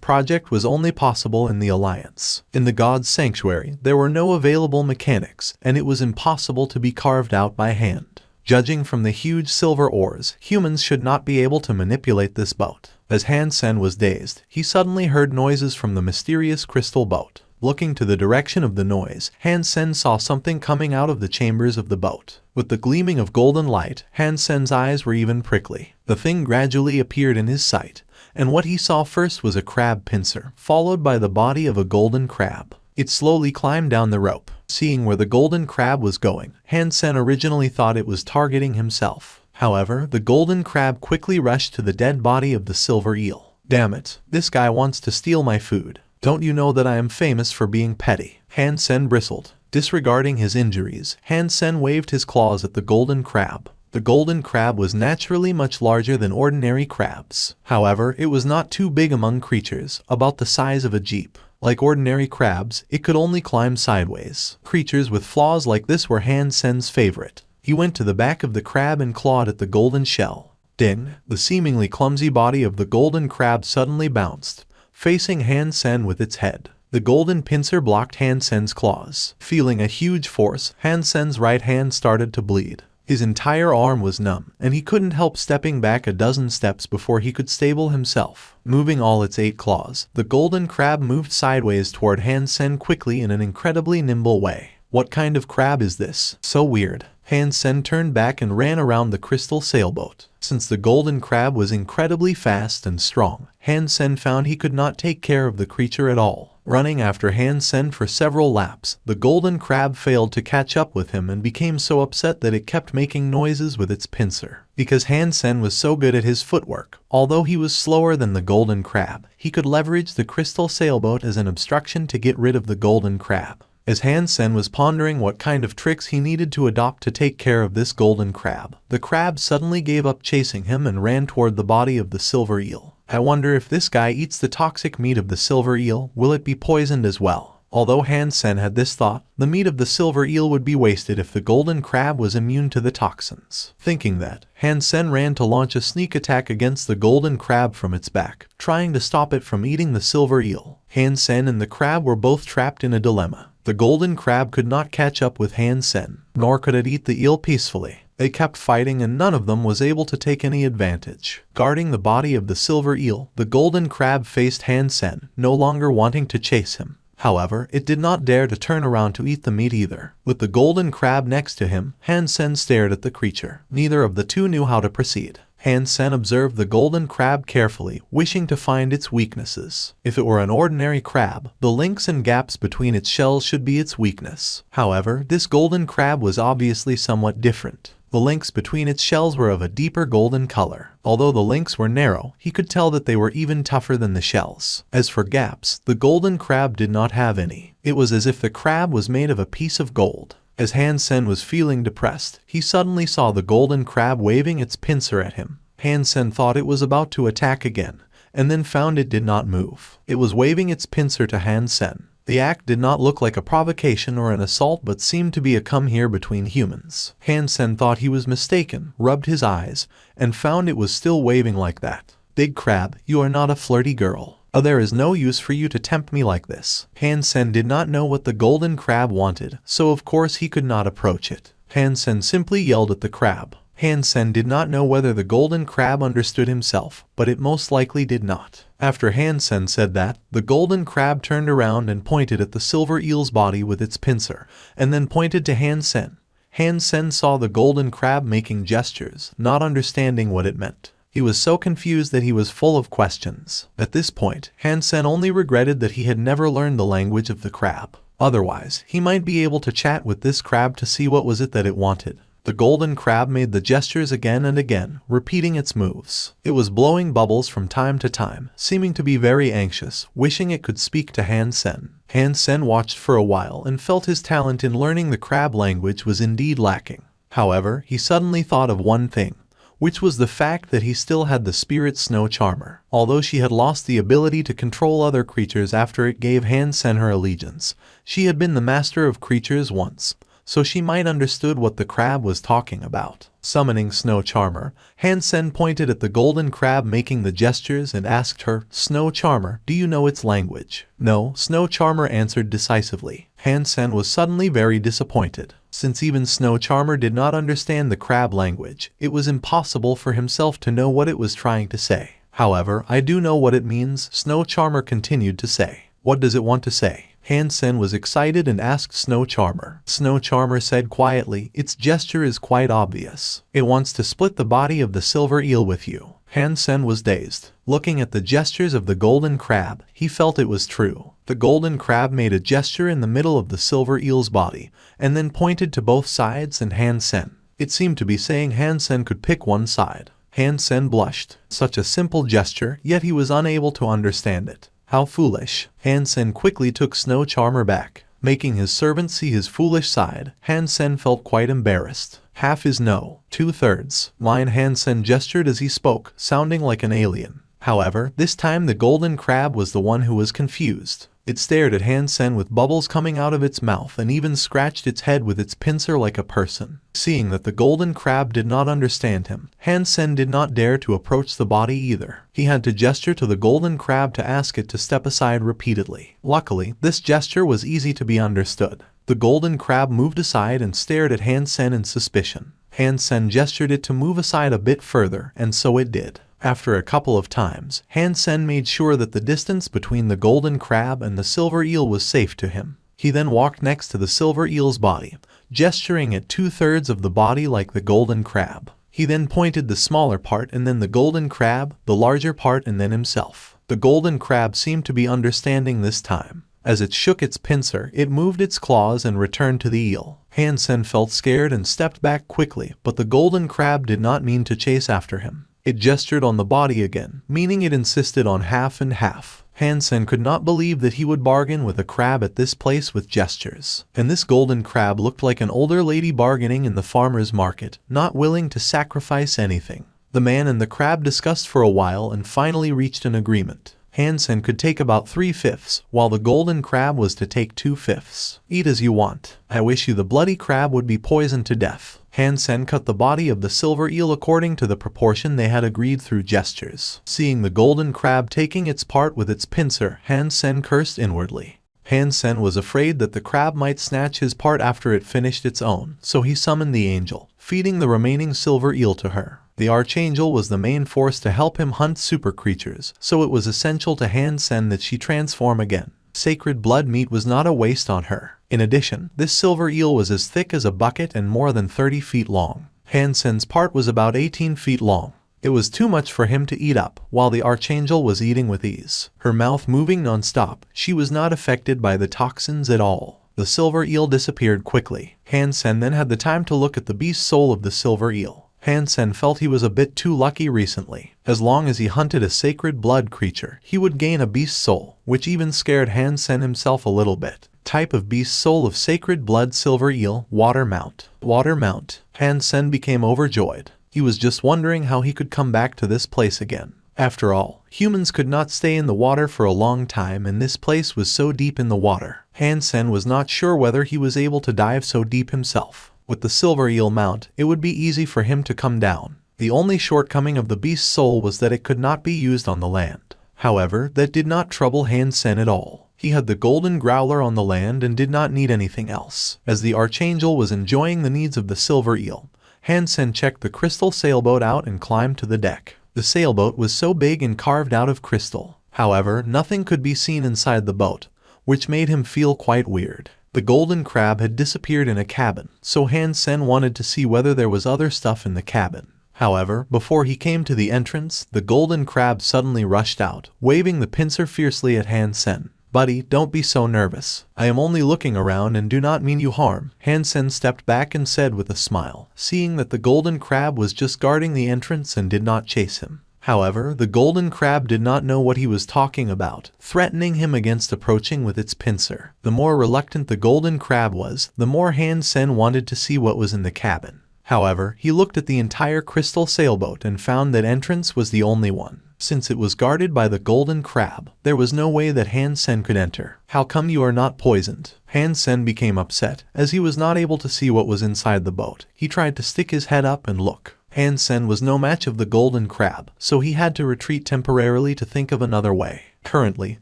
project was only possible in the Alliance. In the God's Sanctuary, there were no available mechanics, and it was impossible to be carved out by hand. Judging from the huge silver oars, humans should not be able to manipulate this boat. As Hansen was dazed, he suddenly heard noises from the mysterious crystal boat. Looking to the direction of the noise, Hansen saw something coming out of the chambers of the boat. With the gleaming of golden light, Hansen's eyes were even prickly. The thing gradually appeared in his sight, and what he saw first was a crab pincer, followed by the body of a golden crab. It slowly climbed down the rope. Seeing where the golden crab was going, Hansen originally thought it was targeting himself. However, the golden crab quickly rushed to the dead body of the silver eel. "Damn it, this guy wants to steal my food. Don't you know that I am famous for being petty?" Hansen bristled. Disregarding his injuries, Hansen waved his claws at the golden crab. The golden crab was naturally much larger than ordinary crabs. However, it was not too big among creatures, about the size of a jeep. Like ordinary crabs, it could only climb sideways. Creatures with flaws like this were Hansen's favorite. He went to the back of the crab and clawed at the golden shell. Ding! The seemingly clumsy body of the golden crab suddenly bounced, facing Hansen with its head. The golden pincer blocked Hansen's claws. Feeling a huge force, Hansen's right hand started to bleed. His entire arm was numb, and he couldn't help stepping back a dozen steps before he could stable himself. Moving all its 8 claws, the golden crab moved sideways toward Hansen quickly in an incredibly nimble way. What kind of crab is this? So weird. Hansen turned back and ran around the crystal sailboat. Since the golden crab was incredibly fast and strong, Hansen found he could not take care of the creature at all. Running after Hansen for several laps, the golden crab failed to catch up with him and became so upset that it kept making noises with its pincer. Because Hansen was so good at his footwork, although he was slower than the golden crab, he could leverage the crystal sailboat as an obstruction to get rid of the golden crab. As Hansen was pondering what kind of tricks he needed to adopt to take care of this golden crab, the crab suddenly gave up chasing him and ran toward the body of the silver eel. I wonder if this guy eats the toxic meat of the silver eel, will it be poisoned as well? Although Hansen had this thought, the meat of the silver eel would be wasted if the golden crab was immune to the toxins. Thinking that, Hansen ran to launch a sneak attack against the golden crab from its back, trying to stop it from eating the silver eel. Hansen and the crab were both trapped in a dilemma. The golden crab could not catch up with Hansen, nor could it eat the eel peacefully. They kept fighting and none of them was able to take any advantage. Guarding the body of the silver eel, the golden crab faced Hansen, no longer wanting to chase him. However, it did not dare to turn around to eat the meat either. With the golden crab next to him, Hansen stared at the creature. Neither of the two knew how to proceed. Hansen observed the golden crab carefully, wishing to find its weaknesses. If it were an ordinary crab, the links and gaps between its shells should be its weakness. However, this golden crab was obviously somewhat different. The links between its shells were of a deeper golden color. Although the links were narrow, he could tell that they were even tougher than the shells. As for gaps, the golden crab did not have any. It was as if the crab was made of a piece of gold. As Hansen was feeling depressed, he suddenly saw the golden crab waving its pincer at him. Hansen thought it was about to attack again, and then found it did not move. It was waving its pincer to Hansen. The act did not look like a provocation or an assault but seemed to be a come here between humans. Hansen thought he was mistaken, rubbed his eyes, and found it was still waving like that. "Big crab, you are not a flirty girl. There is no use for you to tempt me like this." Hansen did not know what the golden crab wanted, so of course he could not approach it. Hansen simply yelled at the crab. Hansen did not know whether the golden crab understood himself, but it most likely did not. After Hansen said that, the golden crab turned around and pointed at the silver eel's body with its pincer, and then pointed to Hansen. Hansen saw the golden crab making gestures, not understanding what it meant. He was so confused that he was full of questions. At this point, Hansen only regretted that he had never learned the language of the crab. Otherwise, he might be able to chat with this crab to see what was it that it wanted. The golden crab made the gestures again and again, repeating its moves. It was blowing bubbles from time to time, seeming to be very anxious, wishing it could speak to Hansen. Hansen watched for a while and felt his talent in learning the crab language was indeed lacking. However, he suddenly thought of one thing, which was the fact that he still had the spirit snow charmer. Although she had lost the ability to control other creatures after it gave Hansen her allegiance, she had been the master of creatures once, so she might understood what the crab was talking about. Summoning Snow Charmer, Hansen pointed at the golden crab making the gestures and asked her, "Snow Charmer, do you know its language?" "No," Snow Charmer answered decisively. Hansen was suddenly very disappointed. Since even Snow Charmer did not understand the crab language, it was impossible for himself to know what it was trying to say. "However, I do know what it means," Snow Charmer continued to say. "What does it want to say?" Hansen was excited and asked Snow Charmer. Snow Charmer said quietly, "Its gesture is quite obvious. It wants to split the body of the silver eel with you." Hansen was dazed. Looking at the gestures of the golden crab, he felt it was true. The golden crab made a gesture in the middle of the silver eel's body, and then pointed to both sides and Hansen. It seemed to be saying Hansen could pick one side. Hansen blushed. Such a simple gesture, yet he was unable to understand it. How foolish. Hansen quickly took Snow Charmer back. Making his servant see his foolish side, Hansen felt quite embarrassed. "Half is no, 2/3. Line," Hansen gestured as he spoke, sounding like an alien. However, this time the golden crab was the one who was confused. It stared at Hansen with bubbles coming out of its mouth and even scratched its head with its pincer like a person. Seeing that the golden crab did not understand him, Hansen did not dare to approach the body either. He had to gesture to the golden crab to ask it to step aside repeatedly. Luckily, this gesture was easy to be understood. The golden crab moved aside and stared at Hansen in suspicion. Hansen gestured it to move aside a bit further, and so it did. After a couple of times, Hansen made sure that the distance between the golden crab and the silver eel was safe to him. He then walked next to the silver eel's body, gesturing at 2/3 of the body like the golden crab. He then pointed the smaller part and then the golden crab, the larger part and then himself. The golden crab seemed to be understanding this time. As it shook its pincer, it moved its claws and returned to the eel. Hansen felt scared and stepped back quickly, but the golden crab did not mean to chase after him. It gestured on the body again, meaning it insisted on half and half. Hansen could not believe that he would bargain with a crab at this place with gestures. And this golden crab looked like an older lady bargaining in the farmer's market, not willing to sacrifice anything. The man and the crab discussed for a while and finally reached an agreement. Hansen could take about 3/5, while the golden crab was to take 2/5. "Eat as you want. I wish you the bloody crab would be poisoned to death." Hansen cut the body of the silver eel according to the proportion they had agreed through gestures. Seeing the golden crab taking its part with its pincer, Hansen cursed inwardly. Hansen was afraid that the crab might snatch his part after it finished its own, so he summoned the angel, feeding the remaining silver eel to her. The archangel was the main force to help him hunt super creatures, so it was essential to Hansen that she transform again. Sacred blood meat was not a waste on her. In addition, this silver eel was as thick as a bucket and more than 30 feet long. Hansen's part was about 18 feet long. It was too much for him to eat up, while the archangel was eating with ease. Her mouth moving non-stop, she was not affected by the toxins at all. The silver eel disappeared quickly. Hansen then had the time to look at the beast soul of the silver eel. Hansen felt he was a bit too lucky recently. As long as he hunted a sacred blood creature, he would gain a beast soul, which even scared Hansen himself a little bit. Type of beast soul of sacred blood silver eel, water mount. Water mount. Hansen became overjoyed. He was just wondering how he could come back to this place again. After all, humans could not stay in the water for a long time and this place was so deep in the water. Hansen was not sure whether he was able to dive so deep himself. With the silver eel mount, it would be easy for him to come down. The only shortcoming of the beast's soul was that it could not be used on the land. However, that did not trouble Hansen at all. He had the golden growler on the land and did not need anything else. As the archangel was enjoying the needs of the silver eel, Hansen checked the crystal sailboat out and climbed to the deck. The sailboat was so big and carved out of crystal. However, nothing could be seen inside the boat, which made him feel quite weird. The golden crab had disappeared in a cabin, so Hansen wanted to see whether there was other stuff in the cabin. However, before he came to the entrance, the golden crab suddenly rushed out, waving the pincer fiercely at Hansen. "Buddy, don't be so nervous. I am only looking around and do not mean you harm." Hansen stepped back and said with a smile, seeing that the golden crab was just guarding the entrance and did not chase him. However, the golden crab did not know what he was talking about, threatening him against approaching with its pincer. The more reluctant the golden crab was, the more Hansen wanted to see what was in the cabin. However, he looked at the entire crystal sailboat and found that entrance was the only one. Since it was guarded by the golden crab, there was no way that Hansen could enter. "How come you are not poisoned?" Hansen became upset, as he was not able to see what was inside the boat. He tried to stick his head up and look. Hansen was no match of the golden crab, so he had to retreat temporarily to think of another way. Currently,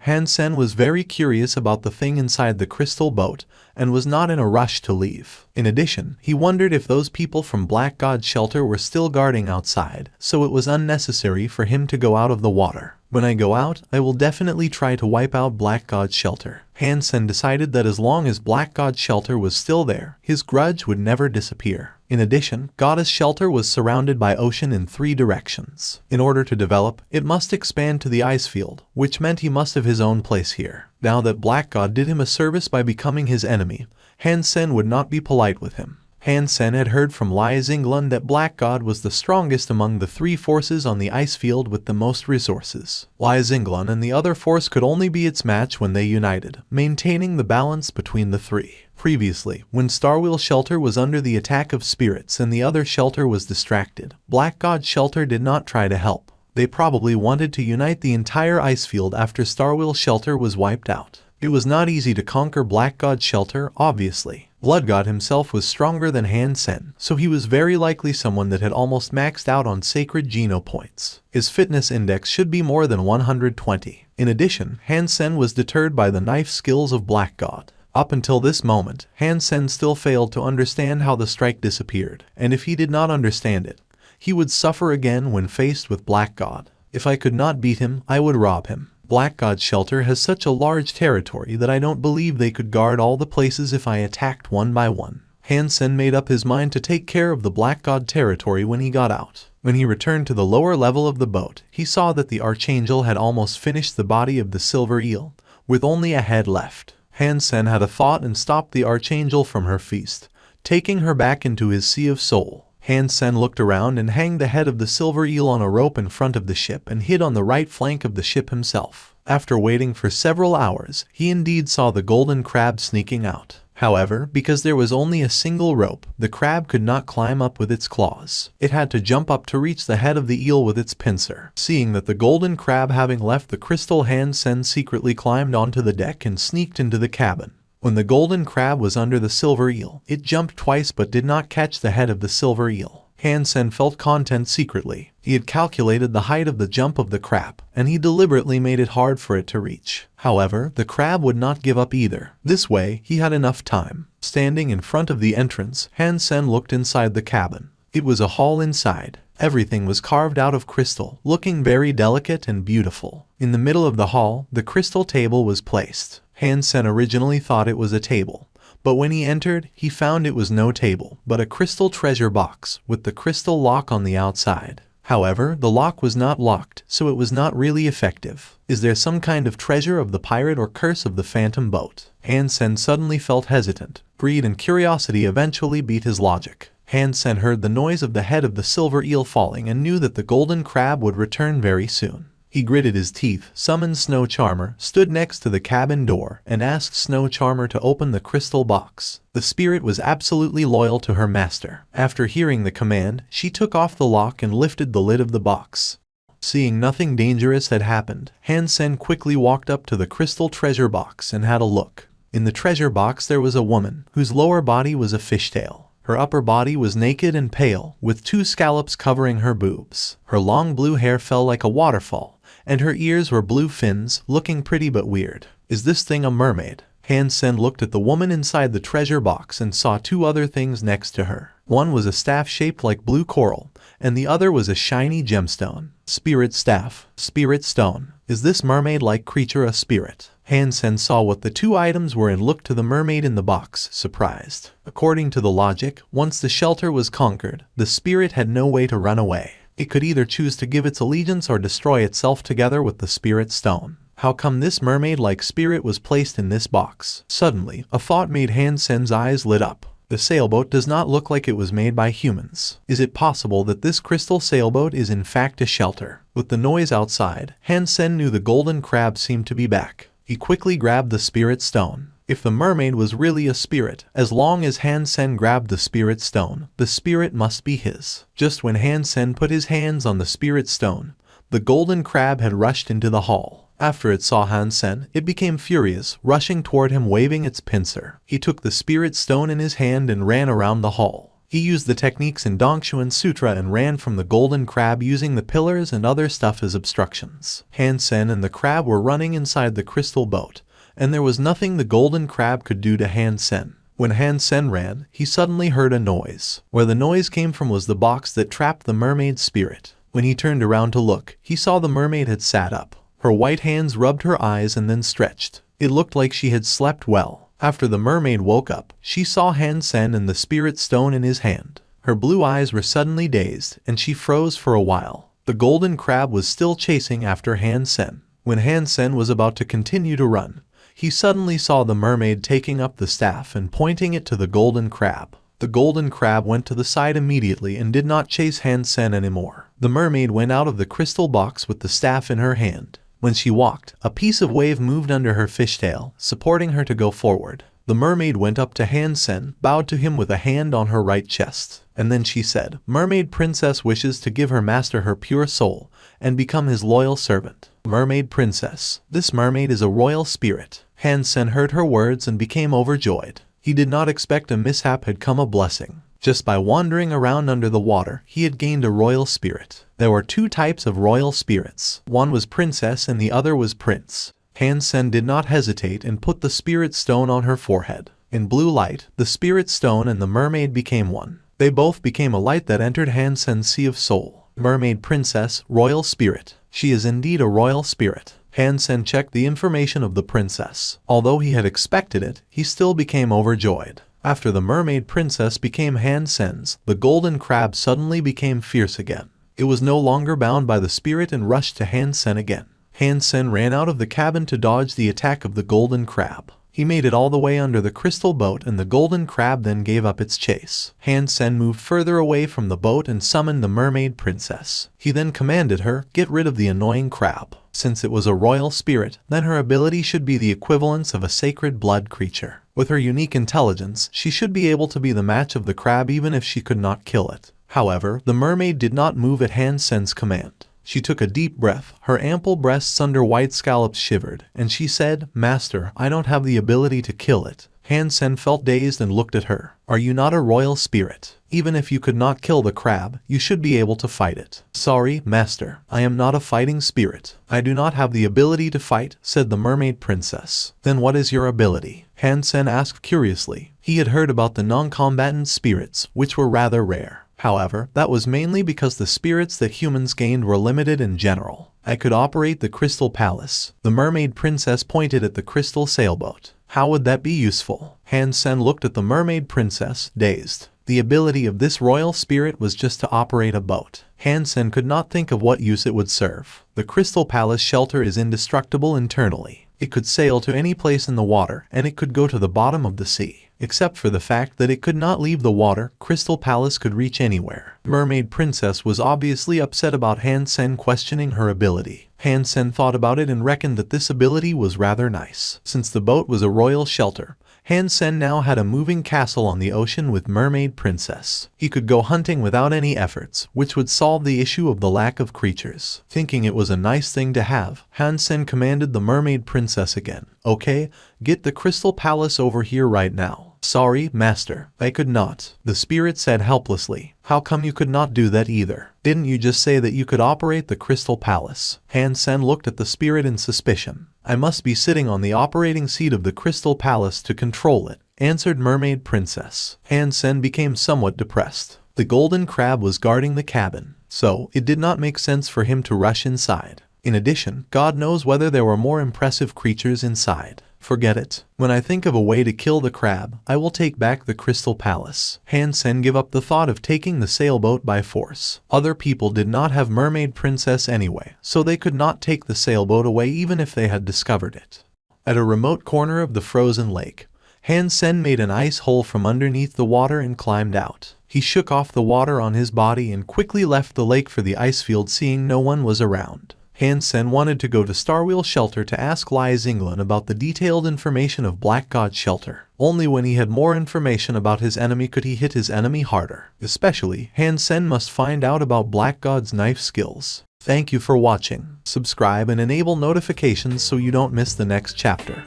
Hansen was very curious about the thing inside the crystal boat and was not in a rush to leave. In addition, he wondered if those people from Black God's shelter were still guarding outside, so it was unnecessary for him to go out of the water. "When I go out, I will definitely try to wipe out Black God's shelter." Hansen decided that as long as Black God's shelter was still there, his grudge would never disappear. In addition, Goddess Shelter was surrounded by ocean in 3 directions. In order to develop, it must expand to the ice field, which meant he must have his own place here. Now that Black God did him a service by becoming his enemy, Hansen would not be polite with him. Hansen had heard from Zinglan that Black God was the strongest among the 3 forces on the ice field with the most resources. Zinglan and the other force could only be its match when they united, maintaining the balance between the 3. Previously, when Starwheel Shelter was under the attack of spirits and the other shelter was distracted, Black God's shelter did not try to help. They probably wanted to unite the entire ice field after Starwheel Shelter was wiped out. It was not easy to conquer Black God's shelter, obviously. Blood God himself was stronger than Hansen, so he was very likely someone that had almost maxed out on sacred Geno points. His fitness index should be more than 120. In addition, Hansen was deterred by the knife skills of Black God. Up until this moment, Hansen still failed to understand how the strike disappeared, and if he did not understand it, he would suffer again when faced with Black God. "If I could not beat him, I would rob him." Black God's shelter has such a large territory that I don't believe they could guard all the places if I attacked one by one. Hansen made up his mind to take care of the Black God territory when he got out. When he returned to the lower level of the boat, he saw that the Archangel had almost finished the body of the silver eel, with only a head left. Hansen had a thought and stopped the Archangel from her feast, taking her back into his Sea of Soul. Hansen looked around and hanged the head of the silver eel on a rope in front of the ship and hid on the right flank of the ship himself. After waiting for several hours, he indeed saw the golden crab sneaking out. However, because there was only a single rope, the crab could not climb up with its claws. It had to jump up to reach the head of the eel with its pincer. Seeing that the golden crab having left the crystal, Hansen secretly climbed onto the deck and sneaked into the cabin. When the golden crab was under the silver eel, it jumped twice but did not catch the head of the silver eel. Hansen felt content secretly. He had calculated the height of the jump of the crab, and he deliberately made it hard for it to reach. However, the crab would not give up either. This way, he had enough time. Standing in front of the entrance, Hansen looked inside the cabin. It was a hall inside. Everything was carved out of crystal, looking very delicate and beautiful. In the middle of the hall, the crystal table was placed. Hansen originally thought it was a table, but when he entered, he found it was no table, but a crystal treasure box with the crystal lock on the outside. However, the lock was not locked, so it was not really effective. Is there some kind of treasure of the pirate or curse of the phantom boat? Hansen suddenly felt hesitant. Greed and curiosity eventually beat his logic. Hansen heard the noise of the head of the silver eel falling and knew that the golden crab would return very soon. He gritted his teeth, summoned Snow Charmer, stood next to the cabin door, and asked Snow Charmer to open the crystal box. The spirit was absolutely loyal to her master. After hearing the command, she took off the lock and lifted the lid of the box. Seeing nothing dangerous had happened, Hansen quickly walked up to the crystal treasure box and had a look. In the treasure box there was a woman, whose lower body was a fishtail. Her upper body was naked and pale, with 2 scallops covering her boobs. Her long blue hair fell like a waterfall, and her ears were blue fins, looking pretty but weird. Is this thing a mermaid? Hansen looked at the woman inside the treasure box and saw 2 other things next to her. One was a staff shaped like blue coral, and the other was a shiny gemstone. Spirit staff, spirit stone. Is this mermaid-like creature a spirit? Hansen saw what the two items were and looked to the mermaid in the box, surprised. According to the logic, once the shelter was conquered, the spirit had no way to run away. It could either choose to give its allegiance or destroy itself together with the spirit stone. How come this mermaid-like spirit was placed in this box? Suddenly, a thought made Hansen's eyes lit up. The sailboat does not look like it was made by humans. Is it possible that this crystal sailboat is in fact a shelter? With the noise outside, Hansen knew the golden crab seemed to be back. He quickly grabbed the spirit stone. If the mermaid was really a spirit, as long as Hansen grabbed the spirit stone, the spirit must be his. Just when Hansen put his hands on the spirit stone, the golden crab had rushed into the hall. After it saw Hansen, it became furious, rushing toward him waving its pincer. He took the spirit stone in his hand and ran around the hall. He used the techniques in Dongshuan Sutra and ran from the golden crab using the pillars and other stuff as obstructions. Hansen and the crab were running inside the crystal boat, and there was nothing the golden crab could do to Hansen. When Hansen ran, he suddenly heard a noise. Where the noise came from was the box that trapped the mermaid's spirit. When he turned around to look, he saw the mermaid had sat up. Her white hands rubbed her eyes and then stretched. It looked like she had slept well. After the mermaid woke up, she saw Hansen and the spirit stone in his hand. Her blue eyes were suddenly dazed, and she froze for a while. The golden crab was still chasing after Hansen. When Hansen was about to continue to run, he suddenly saw the mermaid taking up the staff and pointing it to the golden crab. The golden crab went to the side immediately and did not chase Hansen anymore. The mermaid went out of the crystal box with the staff in her hand. When she walked, a piece of wave moved under her fishtail, supporting her to go forward. The mermaid went up to Hansen, bowed to him with a hand on her right chest, and then she said, "Mermaid Princess wishes to give her master her pure soul and become his loyal servant." Mermaid Princess. This mermaid is a royal spirit. Hansen heard her words and became overjoyed. He did not expect a mishap had come a blessing. Just by wandering around under the water, he had gained a royal spirit. There were two types of royal spirits. One was princess and the other was prince. Hansen did not hesitate and put the spirit stone on her forehead. In blue light, the spirit stone and the mermaid became one. They both became a light that entered Hansen's sea of soul. Mermaid Princess, royal spirit. She is indeed a royal spirit. Hansen checked the information of the princess. Although he had expected it, he still became overjoyed. After the mermaid princess became Hansen's, the golden crab suddenly became fierce again. It was no longer bound by the spirit and rushed to Hansen again. Hansen ran out of the cabin to dodge the attack of the golden crab. He made it all the way under the crystal boat and the golden crab then gave up its chase. Hansen moved further away from the boat and summoned the mermaid princess. He then commanded her, "Get rid of the annoying crab." Since it was a royal spirit, then her ability should be the equivalence of a sacred blood creature. With her unique intelligence, she should be able to be the match of the crab even if she could not kill it. However, the mermaid did not move at Hansen's command. She took a deep breath, her ample breasts under white scallops shivered, and she said, "Master, I don't have the ability to kill it." Hansen felt dazed and looked at her. "Are you not a royal spirit? Even if you could not kill the crab, you should be able to fight it." "Sorry, master, I am not a fighting spirit. I do not have the ability to fight," said the mermaid princess. "Then what is your ability?" Hansen asked curiously. He had heard about the non-combatant spirits, which were rather rare. However, that was mainly because the spirits that humans gained were limited in general. "I could operate the crystal palace." The mermaid princess pointed at the crystal sailboat. "How would that be useful?" Hansen looked at the mermaid princess, dazed. The ability of this royal spirit was just to operate a boat. Hansen could not think of what use it would serve. The crystal palace shelter is indestructible internally. It could sail to any place in the water, and it could go to the bottom of the sea. Except for the fact that it could not leave the water, Crystal Palace could reach anywhere. Mermaid Princess was obviously upset about Hansen questioning her ability. Hansen thought about it and reckoned that this ability was rather nice. Since the boat was a royal shelter, Hansen now had a moving castle on the ocean with Mermaid Princess. He could go hunting without any efforts, which would solve the issue of the lack of creatures. Thinking it was a nice thing to have, Hansen commanded the Mermaid Princess again. "Okay, get the Crystal Palace over here right now." "Sorry, master, I could not," the spirit said helplessly. "How come you could not do that either? Didn't you just say that you could operate the Crystal Palace?" Hansen looked at the spirit in suspicion. "I must be sitting on the operating seat of the Crystal Palace to control it," answered Mermaid Princess. Hansen became somewhat depressed. The golden crab was guarding the cabin, so it did not make sense for him to rush inside. In addition, God knows whether there were more impressive creatures inside. Forget it. When I think of a way to kill the crab, I will take back the Crystal Palace. Hansen gave up the thought of taking the sailboat by force. Other people did not have Mermaid Princess anyway, so they could not take the sailboat away even if they had discovered it. At a remote corner of the frozen lake, Hansen made an ice hole from underneath the water and climbed out. He shook off the water on his body and quickly left the lake for the ice field, seeing no one was around. Hansen wanted to go to Starwheel Shelter to ask Lai Zinglin about the detailed information of Black God's shelter. Only when he had more information about his enemy could he hit his enemy harder. Especially, Hansen must find out about Black God's knife skills. Thank you for watching. Subscribe and enable notifications so you don't miss the next chapter.